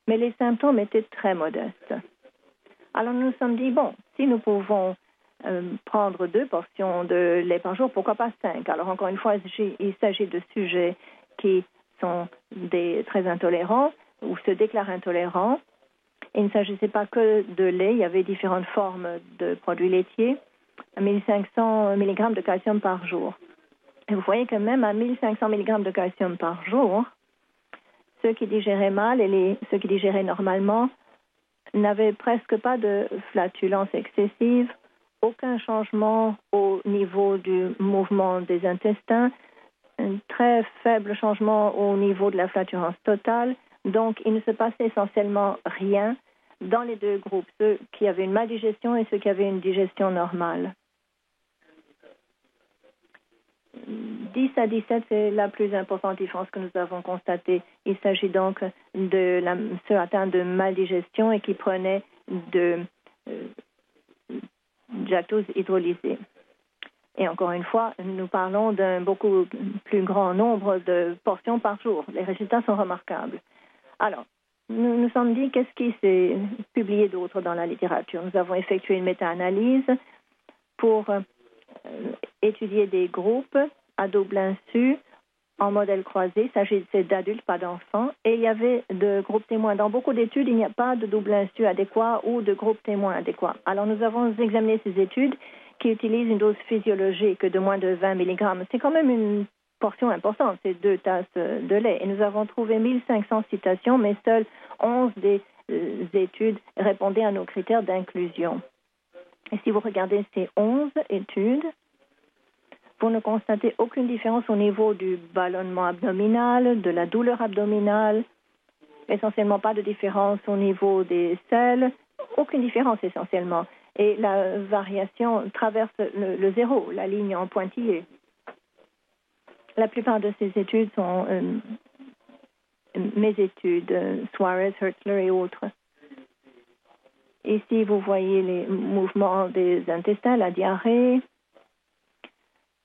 Mais les symptômes étaient très modestes. Alors, nous nous sommes dit, bon, si nous pouvons prendre 2 portions de lait par jour, pourquoi pas 5? Alors, encore une fois, il s'agit de sujets qui sont très intolérants ou se déclarent intolérants. Il ne s'agissait pas que de lait, il y avait différentes formes de produits laitiers, 1500 mg de calcium par jour. Et vous voyez que même à 1500 mg de calcium par jour, ceux qui digéraient mal et ceux qui digéraient normalement n'avaient presque pas de flatulence excessive, aucun changement au niveau du mouvement des intestins, un très faible changement au niveau de la flatulence totale. Donc, il ne se passait essentiellement rien dans les 2 groupes, ceux qui avaient une maldigestion et ceux qui avaient une digestion normale. 10 à 17, c'est la plus importante différence que nous avons constatée. Il s'agit donc de ceux atteints de maldigestion et qui prenaient de lactose hydrolysée. Et encore une fois, nous parlons d'un beaucoup plus grand nombre de portions par jour. Les résultats sont remarquables. Alors, nous nous sommes dit, qu'est-ce qui s'est publié d'autre dans la littérature? Nous avons effectué une méta-analyse pour étudier des groupes à double insu en modèle croisé. Il s'agissait d'adultes, pas d'enfants. Et il y avait de groupes témoins. Dans beaucoup d'études, il n'y a pas de double insu adéquat ou de groupe témoin adéquat. Alors, nous avons examiné ces études qui utilisent une dose physiologique de moins de 20 mg. C'est quand même une portion importante, c'est 2 tasses de lait. Et nous avons trouvé 1500 citations, mais seules 11 des études répondaient à nos critères d'inclusion. Et si vous regardez ces 11 études, vous ne constatez aucune différence au niveau du ballonnement abdominal, de la douleur abdominale, essentiellement pas de différence au niveau des selles, aucune différence essentiellement. Et la variation traverse le zéro, la ligne en pointillé. La plupart de ces études sont mes études, Suarez, Hertzler et autres. Ici, vous voyez les mouvements des intestins, la diarrhée,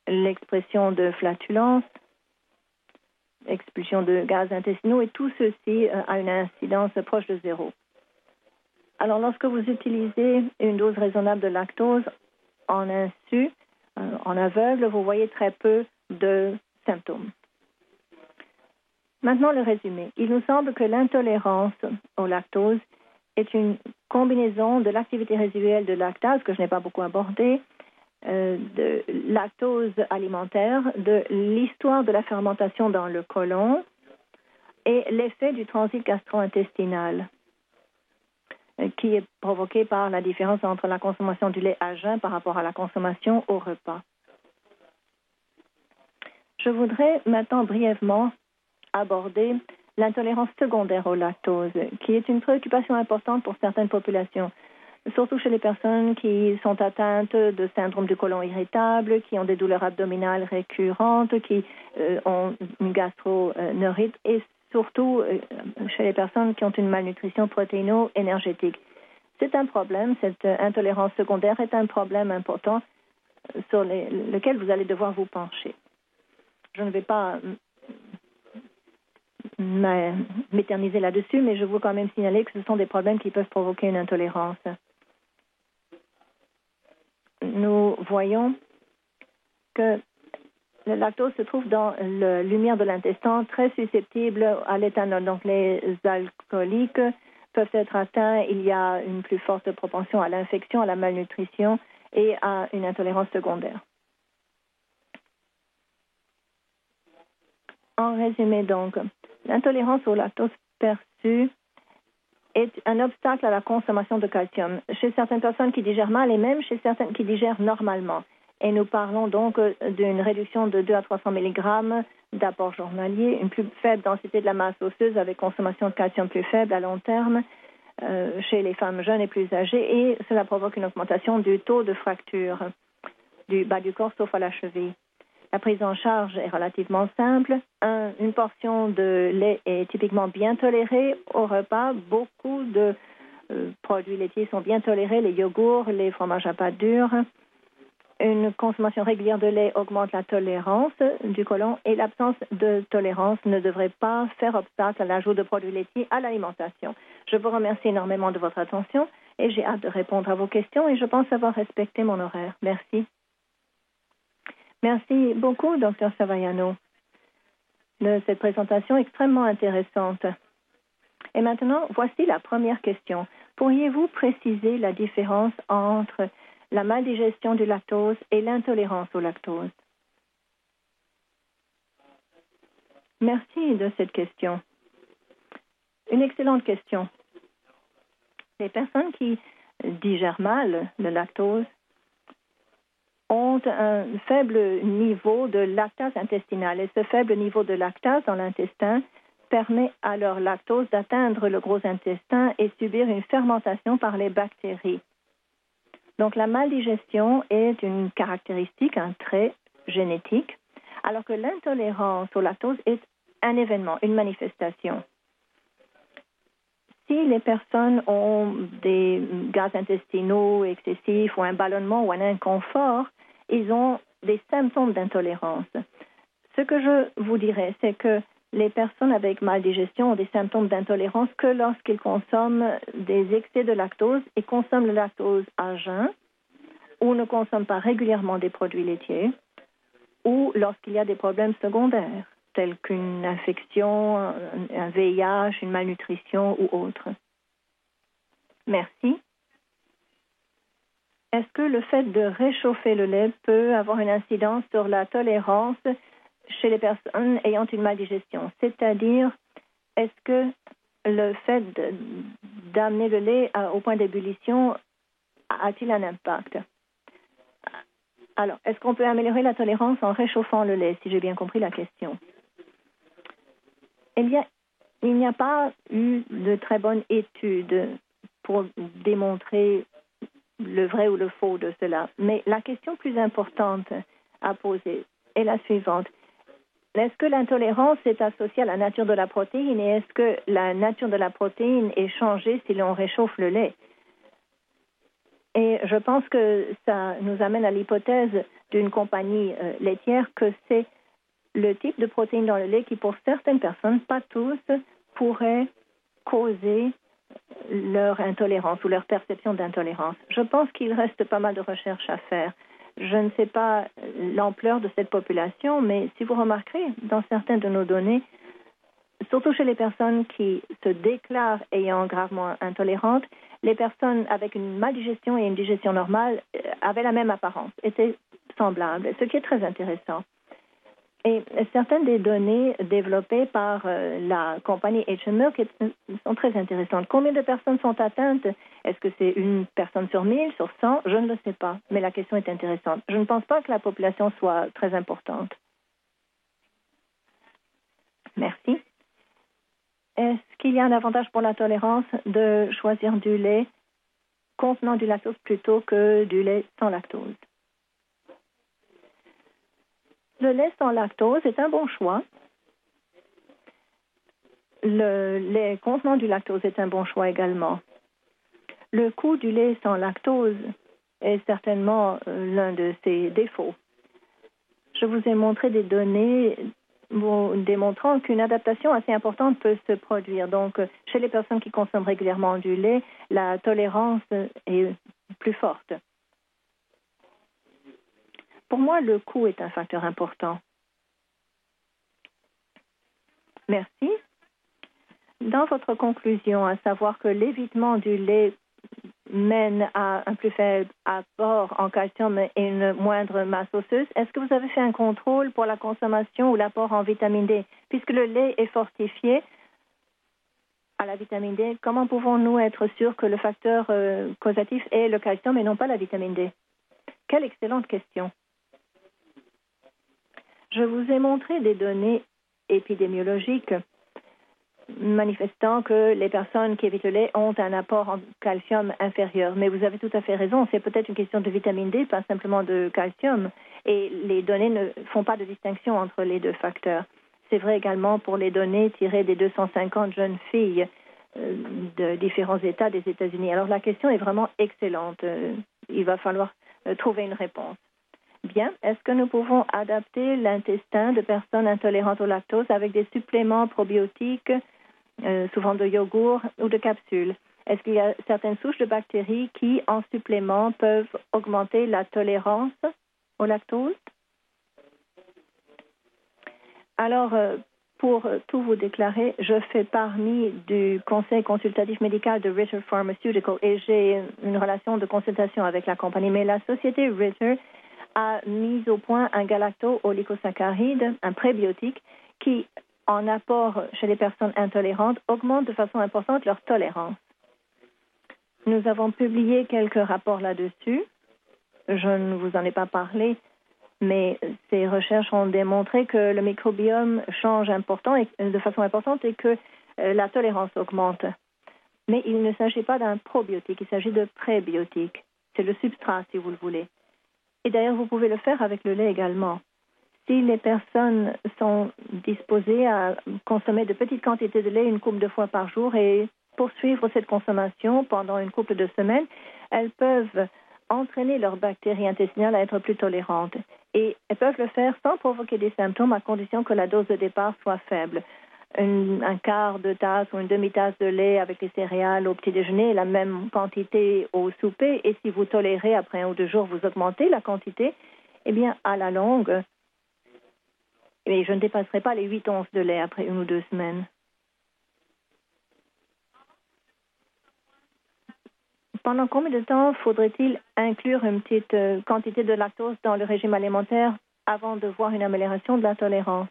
l'expression de flatulence, expulsion de gaz intestinaux, et tout ceci a une incidence proche de zéro. Alors, lorsque vous utilisez une dose raisonnable de lactose en insu, en aveugle, vous voyez très peu de symptômes. Maintenant, le résumé. Il nous semble que l'intolérance au lactose est une combinaison de l'activité résiduelle de lactase, que je n'ai pas beaucoup abordé, de lactose alimentaire, de l'histoire de la fermentation dans le côlon et l'effet du transit gastro-intestinal qui est provoqué par la différence entre la consommation du lait à jeun par rapport à la consommation au repas. Je voudrais maintenant brièvement aborder l'intolérance secondaire au lactose, qui est une préoccupation importante pour certaines populations, surtout chez les personnes qui sont atteintes de syndrome du côlon irritable, qui ont des douleurs abdominales récurrentes, qui ont une gastroneurite et surtout chez les personnes qui ont une malnutrition protéino-énergétique. C'est un problème, cette intolérance secondaire est un problème important sur lequel vous allez devoir vous pencher. Je ne vais pas m'éterniser là-dessus, mais je veux quand même signaler que ce sont des problèmes qui peuvent provoquer une intolérance. Nous voyons que le lactose se trouve dans la lumière de l'intestin, très susceptible à l'éthanol. Donc, les alcooliques peuvent être atteints. Il y a une plus forte propension à l'infection, à la malnutrition et à une intolérance secondaire. En résumé, donc, l'intolérance au lactose perçue est un obstacle à la consommation de calcium chez certaines personnes qui digèrent mal et même chez certaines qui digèrent normalement. Et nous parlons donc d'une réduction de 2 à 300 mg d'apport journalier, une plus faible densité de la masse osseuse avec consommation de calcium plus faible à long terme chez les femmes jeunes et plus âgées, et cela provoque une augmentation du taux de fracture du bas du corps sauf à la cheville. La prise en charge est relativement simple. Une portion de lait est typiquement bien tolérée au repas. Beaucoup de produits laitiers sont bien tolérés, les yogourts, les fromages à pâte dure. Une consommation régulière de lait augmente la tolérance du côlon et l'absence de tolérance ne devrait pas faire obstacle à l'ajout de produits laitiers à l'alimentation. Je vous remercie énormément de votre attention et j'ai hâte de répondre à vos questions et je pense avoir respecté mon horaire. Merci. Merci beaucoup, Dr. Savaiano, de cette présentation extrêmement intéressante. Et maintenant, voici la première question. Pourriez-vous préciser la différence entre la maldigestion du lactose et l'intolérance au lactose? Merci de cette question. Une excellente question. Les personnes qui digèrent mal le lactose ont un faible niveau de lactase intestinale. Et ce faible niveau de lactase dans l'intestin permet à leur lactose d'atteindre le gros intestin et subir une fermentation par les bactéries. Donc, la maldigestion est une caractéristique, un trait génétique, alors que l'intolérance au lactose est un événement, une manifestation. Si les personnes ont des gaz intestinaux excessifs ou un ballonnement ou un inconfort, ils ont des symptômes d'intolérance. Ce que je vous dirais, c'est que les personnes avec maldigestion ont des symptômes d'intolérance que lorsqu'ils consomment des excès de lactose et consomment le lactose à jeun ou ne consomment pas régulièrement des produits laitiers ou lorsqu'il y a des problèmes secondaires tels qu'une infection, un VIH, une malnutrition ou autre. Merci. Est-ce que le fait de réchauffer le lait peut avoir une incidence sur la tolérance chez les personnes ayant une maldigestion? C'est-à-dire, est-ce que le fait d'amener le lait au point d'ébullition a-t-il un impact? Alors, est-ce qu'on peut améliorer la tolérance en réchauffant le lait, si j'ai bien compris la question? Il n'y a pas eu de très bonne étude pour démontrer le vrai ou le faux de cela. Mais la question plus importante à poser est la suivante. Est-ce que l'intolérance est associée à la nature de la protéine et est-ce que la nature de la protéine est changée si l'on réchauffe le lait? Et je pense que ça nous amène à l'hypothèse d'une compagnie laitière que c'est le type de protéines dans le lait qui, pour certaines personnes, pas tous, pourrait causer leur intolérance ou leur perception d'intolérance. Je pense qu'il reste pas mal de recherches à faire. Je ne sais pas l'ampleur de cette population, mais si vous remarquerez, dans certaines de nos données, surtout chez les personnes qui se déclarent ayant gravement intolérantes, les personnes avec une maldigestion et une digestion normale avaient la même apparence, étaient semblables, ce qui est très intéressant. Et certaines des données développées par la compagnie H&M Milk sont très intéressantes. Combien de personnes sont atteintes? Est-ce que c'est une personne sur 1000, sur 100? Je ne le sais pas, mais la question est intéressante. Je ne pense pas que la population soit très importante. Merci. Est-ce qu'il y a un avantage pour la tolérance de choisir du lait contenant du lactose plutôt que du lait sans lactose? Le lait sans lactose est un bon choix. Le lait contenant du lactose est un bon choix également. Le coût du lait sans lactose est certainement l'un de ses défauts. Je vous ai montré des données démontrant qu'une adaptation assez importante peut se produire. Donc, chez les personnes qui consomment régulièrement du lait, la tolérance est plus forte. Pour moi, le coût est un facteur important. Merci. Dans votre conclusion, à savoir que l'évitement du lait mène à un plus faible apport en calcium et une moindre masse osseuse, est-ce que vous avez fait un contrôle pour la consommation ou l'apport en vitamine D? Puisque le lait est fortifié à la vitamine D, comment pouvons-nous être sûrs que le facteur causatif est le calcium et non pas la vitamine D? Quelle excellente question. Je vous ai montré des données épidémiologiques manifestant que les personnes qui évitent le lait ont un apport en calcium inférieur. Mais vous avez tout à fait raison, c'est peut-être une question de vitamine D, pas simplement de calcium. Et les données ne font pas de distinction entre les deux facteurs. C'est vrai également pour les données tirées des 250 jeunes filles de différents États des États-Unis. Alors la question est vraiment excellente. Il va falloir trouver une réponse. Bien, est-ce que nous pouvons adapter l'intestin de personnes intolérantes au lactose avec des suppléments probiotiques, sous forme de yogourt ou de capsules? Est-ce qu'il y a certaines souches de bactéries qui, en supplément, peuvent augmenter la tolérance au lactose? Alors, pour tout vous déclarer, je fais partie du conseil consultatif médical de Ritter Pharmaceutical et j'ai une relation de consultation avec la compagnie. Mais la société Ritter a mis au point un galacto-oligosaccharide, un prébiotique, qui, en apport chez les personnes intolérantes, augmente de façon importante leur tolérance. Nous avons publié quelques rapports là-dessus. Je ne vous en ai pas parlé, mais ces recherches ont démontré que le microbiome change de façon importante et que la tolérance augmente. Mais il ne s'agit pas d'un probiotique, il s'agit de prébiotique. C'est le substrat, si vous le voulez. Et d'ailleurs, vous pouvez le faire avec le lait également. Si les personnes sont disposées à consommer de petites quantités de lait une couple de fois par jour et poursuivre cette consommation pendant une couple de semaines, elles peuvent entraîner leurs bactéries intestinales à être plus tolérantes. Et elles peuvent le faire sans provoquer des symptômes à condition que la dose de départ soit faible. Un quart de tasse ou une demi-tasse de lait avec les céréales au petit déjeuner, la même quantité au souper. Et si vous tolérez, après 1 ou 2 jours, vous augmentez la quantité, eh bien, à la longue, et je ne dépasserai pas les 8 onces de lait après 1 ou 2 semaines. Pendant combien de temps faudrait-il inclure une petite quantité de lactose dans le régime alimentaire avant de voir une amélioration de la tolérance?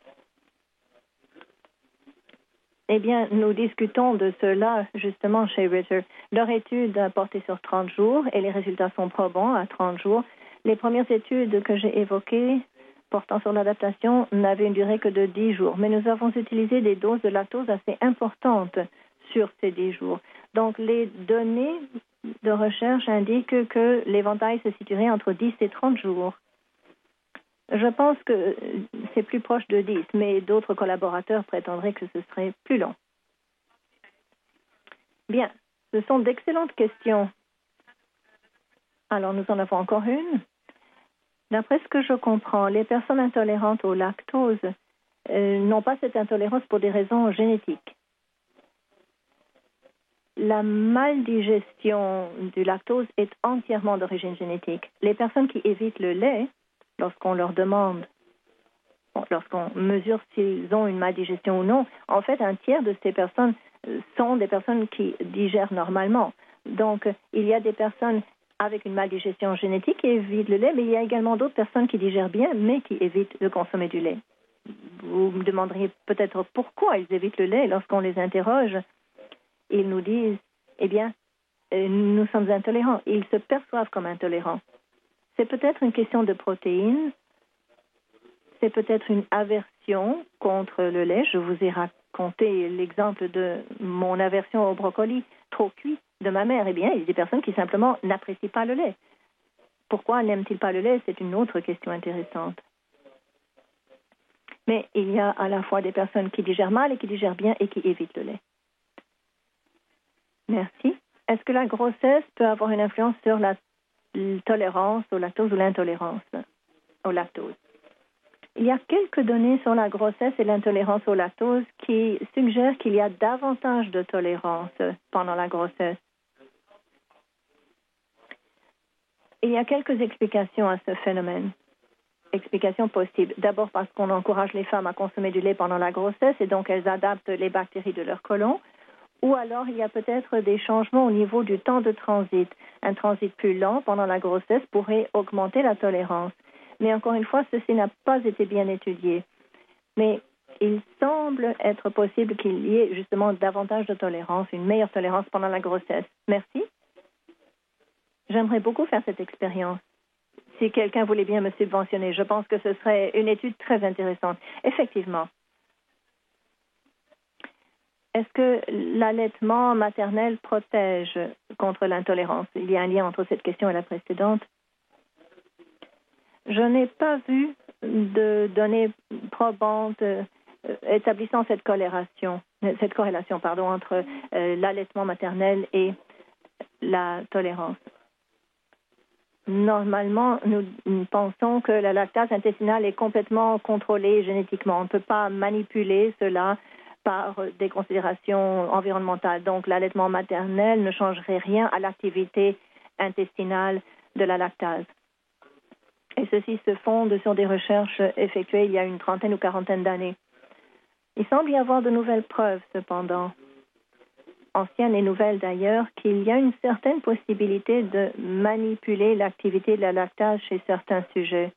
Eh bien, nous discutons de cela justement chez Ritter. Leur étude a porté sur 30 jours et les résultats sont probants à 30 jours. Les premières études que j'ai évoquées portant sur l'adaptation n'avaient une durée que de 10 jours, mais nous avons utilisé des doses de lactose assez importantes sur ces 10 jours. Donc, les données de recherche indiquent que l'éventail se situerait entre 10 et 30 jours. Je pense que c'est plus proche de 10, mais d'autres collaborateurs prétendraient que ce serait plus long. Bien, ce sont d'excellentes questions. Alors, nous en avons encore une. D'après ce que je comprends, les personnes intolérantes au lactose n'ont pas cette intolérance pour des raisons génétiques. La maldigestion du lactose est entièrement d'origine génétique. Les personnes qui évitent le lait, lorsqu'on leur demande, lorsqu'on mesure s'ils ont une maldigestion ou non, en fait, un tiers de ces personnes sont des personnes qui digèrent normalement. Donc, il y a des personnes avec une maldigestion génétique qui évitent le lait, mais il y a également d'autres personnes qui digèrent bien, mais qui évitent de consommer du lait. Vous me demanderiez peut-être pourquoi ils évitent le lait. Lorsqu'on les interroge, ils nous disent, eh bien, nous sommes intolérants. Ils se perçoivent comme intolérants. C'est peut-être une question de protéines, c'est peut-être une aversion contre le lait. Je vous ai raconté l'exemple de mon aversion au brocoli trop cuit de ma mère. Eh bien, il y a des personnes qui simplement n'apprécient pas le lait. Pourquoi n'aiment-ils pas le lait? C'est une autre question intéressante. Mais il y a à la fois des personnes qui digèrent mal et qui digèrent bien et qui évitent le lait. Merci. Est-ce que la grossesse peut avoir une influence sur la tolérance au lactose ou l'intolérance au lactose? Il y a quelques données sur la grossesse et l'intolérance au lactose qui suggèrent qu'il y a davantage de tolérance pendant la grossesse. Il y a quelques explications à ce phénomène. Explications possibles. D'abord parce qu'on encourage les femmes à consommer du lait pendant la grossesse et donc elles adaptent les bactéries de leur côlon. Ou alors, il y a peut-être des changements au niveau du temps de transit. Un transit plus lent pendant la grossesse pourrait augmenter la tolérance. Mais encore une fois, ceci n'a pas été bien étudié. Mais il semble être possible qu'il y ait justement davantage de tolérance, une meilleure tolérance pendant la grossesse. Merci. J'aimerais beaucoup faire cette expérience. Si quelqu'un voulait bien me subventionner, je pense que ce serait une étude très intéressante. Effectivement. Est-ce que l'allaitement maternel protège contre l'intolérance? Il y a un lien entre cette question et la précédente. Je n'ai pas vu de données probantes établissant cette corrélation entre l'allaitement maternel et la tolérance. Normalement, nous pensons que la lactase intestinale est complètement contrôlée génétiquement. On ne peut pas manipuler cela par des considérations environnementales. Donc, l'allaitement maternel ne changerait rien à l'activité intestinale de la lactase. Et ceci se fonde sur des recherches effectuées il y a une trentaine ou quarantaine d'années. Il semble y avoir de nouvelles preuves, cependant, anciennes et nouvelles d'ailleurs, qu'il y a une certaine possibilité de manipuler l'activité de la lactase chez certains sujets.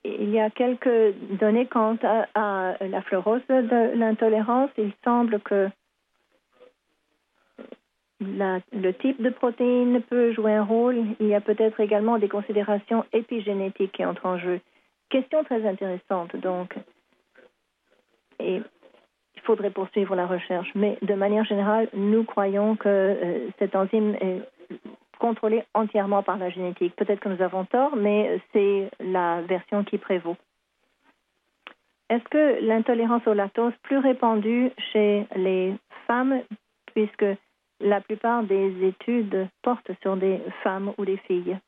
Il y a quelques données quant à la fluorose de l'intolérance. Il semble que le type de protéine peut jouer un rôle. Il y a peut-être également des considérations épigénétiques qui entrent en jeu. Question très intéressante, donc. Et il faudrait poursuivre la recherche. Mais de manière générale, nous croyons que cette enzyme est contrôlée entièrement par la génétique. Peut-être que nous avons tort, mais c'est la version qui prévaut. Est-ce que l'intolérance au lactose est plus répandue chez les femmes, puisque la plupart des études portent sur des femmes ou des filles?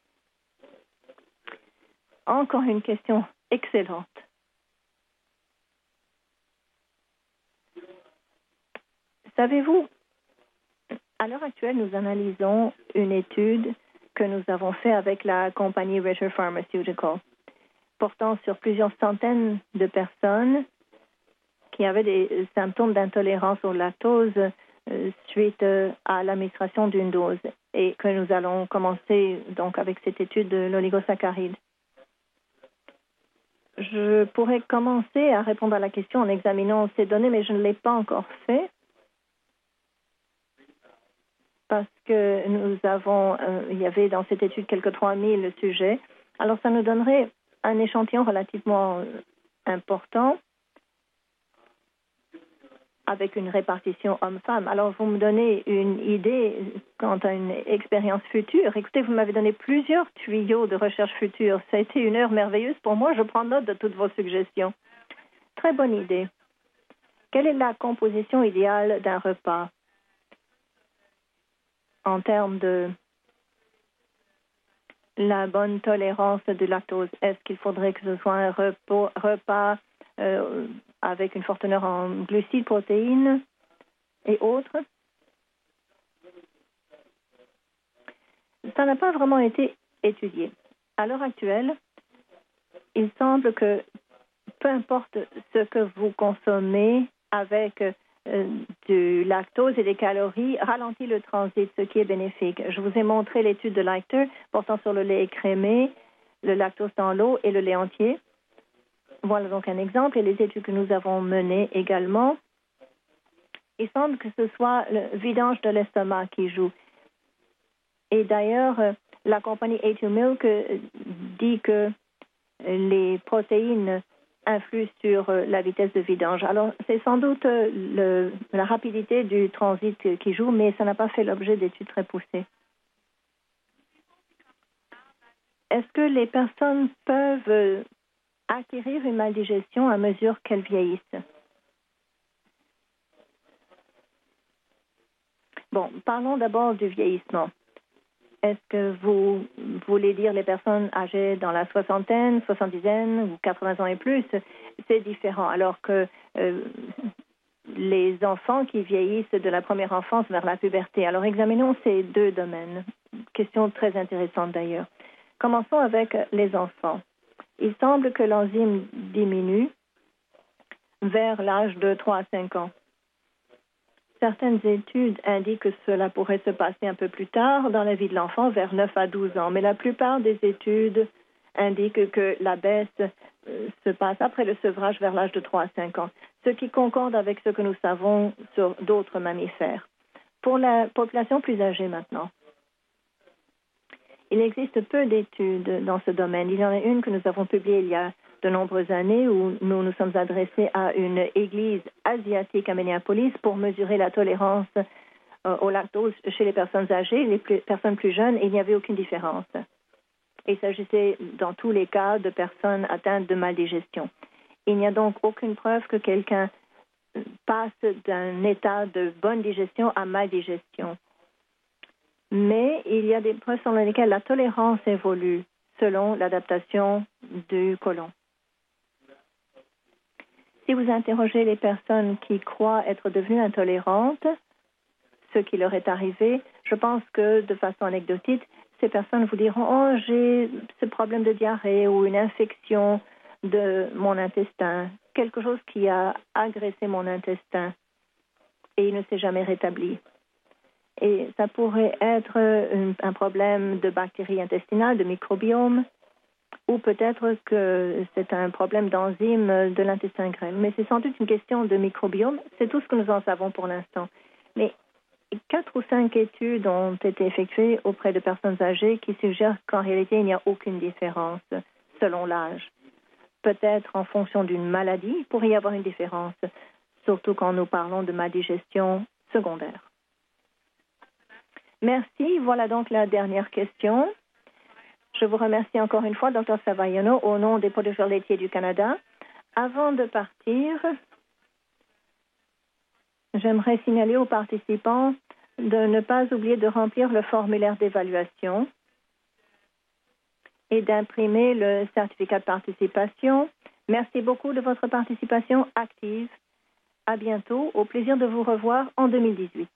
Encore une question excellente. Savez-vous, à l'heure actuelle, nous analysons une étude que nous avons faite avec la compagnie Ritter Pharmaceutical, portant sur plusieurs centaines de personnes qui avaient des symptômes d'intolérance au lactose suite à l'administration d'une dose, et que nous allons commencer donc avec cette étude de l'oligosaccharide. Je pourrais commencer à répondre à la question en examinant ces données, mais je ne l'ai pas encore fait parce que nous avons, il y avait dans cette étude quelques 3000 sujets. Alors, ça nous donnerait un échantillon relativement important avec une répartition homme-femme. Alors, vous me donnez une idée quant à une expérience future. Écoutez, vous m'avez donné plusieurs tuyaux de recherche future. Ça a été une heure merveilleuse pour moi. Je prends note de toutes vos suggestions. Très bonne idée. Quelle est la composition idéale d'un repas en termes de la bonne tolérance du lactose? Est-ce qu'il faudrait que ce soit un repas avec une forte teneur en glucides, protéines et autres? Ça n'a pas vraiment été étudié. À l'heure actuelle, il semble que peu importe ce que vous consommez avec du lactose et des calories, ralentit le transit, ce qui est bénéfique. Je vous ai montré l'étude de Leiter portant sur le lait écrémé, le lactose dans l'eau et le lait entier. Voilà donc un exemple, et les études que nous avons menées également. Il semble que ce soit le vidange de l'estomac qui joue. Et d'ailleurs, la compagnie A2 Milk dit que les protéines influent sur la vitesse de vidange. Alors, c'est sans doute la rapidité du transit qui joue, mais ça n'a pas fait l'objet d'études très poussées. Est-ce que les personnes peuvent acquérir une maldigestion à mesure qu'elles vieillissent? Bon, parlons d'abord du vieillissement. Est-ce que vous voulez dire les personnes âgées dans la soixantaine, soixante-dizaine ou 80 ans et plus? C'est différent, alors que les enfants qui vieillissent de la première enfance vers la puberté. Alors, examinons ces deux domaines. Question très intéressante d'ailleurs. Commençons avec les enfants. Il semble que l'enzyme diminue vers l'âge de 3 à 5 ans. Certaines études indiquent que cela pourrait se passer un peu plus tard dans la vie de l'enfant, vers 9 à 12 ans. Mais la plupart des études indiquent que la baisse se passe après le sevrage vers l'âge de 3 à 5 ans, ce qui concorde avec ce que nous savons sur d'autres mammifères. Pour la population plus âgée maintenant, il existe peu d'études dans ce domaine. Il y en a une que nous avons publiée il y a de nombreuses années où nous nous sommes adressés à une église asiatique à Minneapolis pour mesurer la tolérance au lactose chez les personnes âgées, les personnes plus jeunes, et il n'y avait aucune différence. Il s'agissait dans tous les cas de personnes atteintes de maldigestion. Il n'y a donc aucune preuve que quelqu'un passe d'un état de bonne digestion à mal digestion. Mais il y a des preuves selon lesquelles la tolérance évolue selon l'adaptation du côlon. Si vous interrogez les personnes qui croient être devenues intolérantes, ce qui leur est arrivé, je pense que de façon anecdotique, ces personnes vous diront « Oh, j'ai ce problème de diarrhée ou une infection de mon intestin, quelque chose qui a agressé mon intestin et il ne s'est jamais rétabli. » Et ça pourrait être un problème de bactéries intestinales, de microbiome, ou peut-être que c'est un problème d'enzymes de l'intestin grêle. Mais c'est sans doute une question de microbiome. C'est tout ce que nous en savons pour l'instant. Mais 4 ou 5 études ont été effectuées auprès de personnes âgées qui suggèrent qu'en réalité, il n'y a aucune différence selon l'âge. Peut-être en fonction d'une maladie, il pourrait y avoir une différence, surtout quand nous parlons de maldigestion secondaire. Merci. Voilà donc la dernière question. Je vous remercie encore une fois, Dr. Savaiano, au nom des producteurs laitiers du Canada. Avant de partir, j'aimerais signaler aux participants de ne pas oublier de remplir le formulaire d'évaluation et d'imprimer le certificat de participation. Merci beaucoup de votre participation active. À bientôt. Au plaisir de vous revoir en 2018.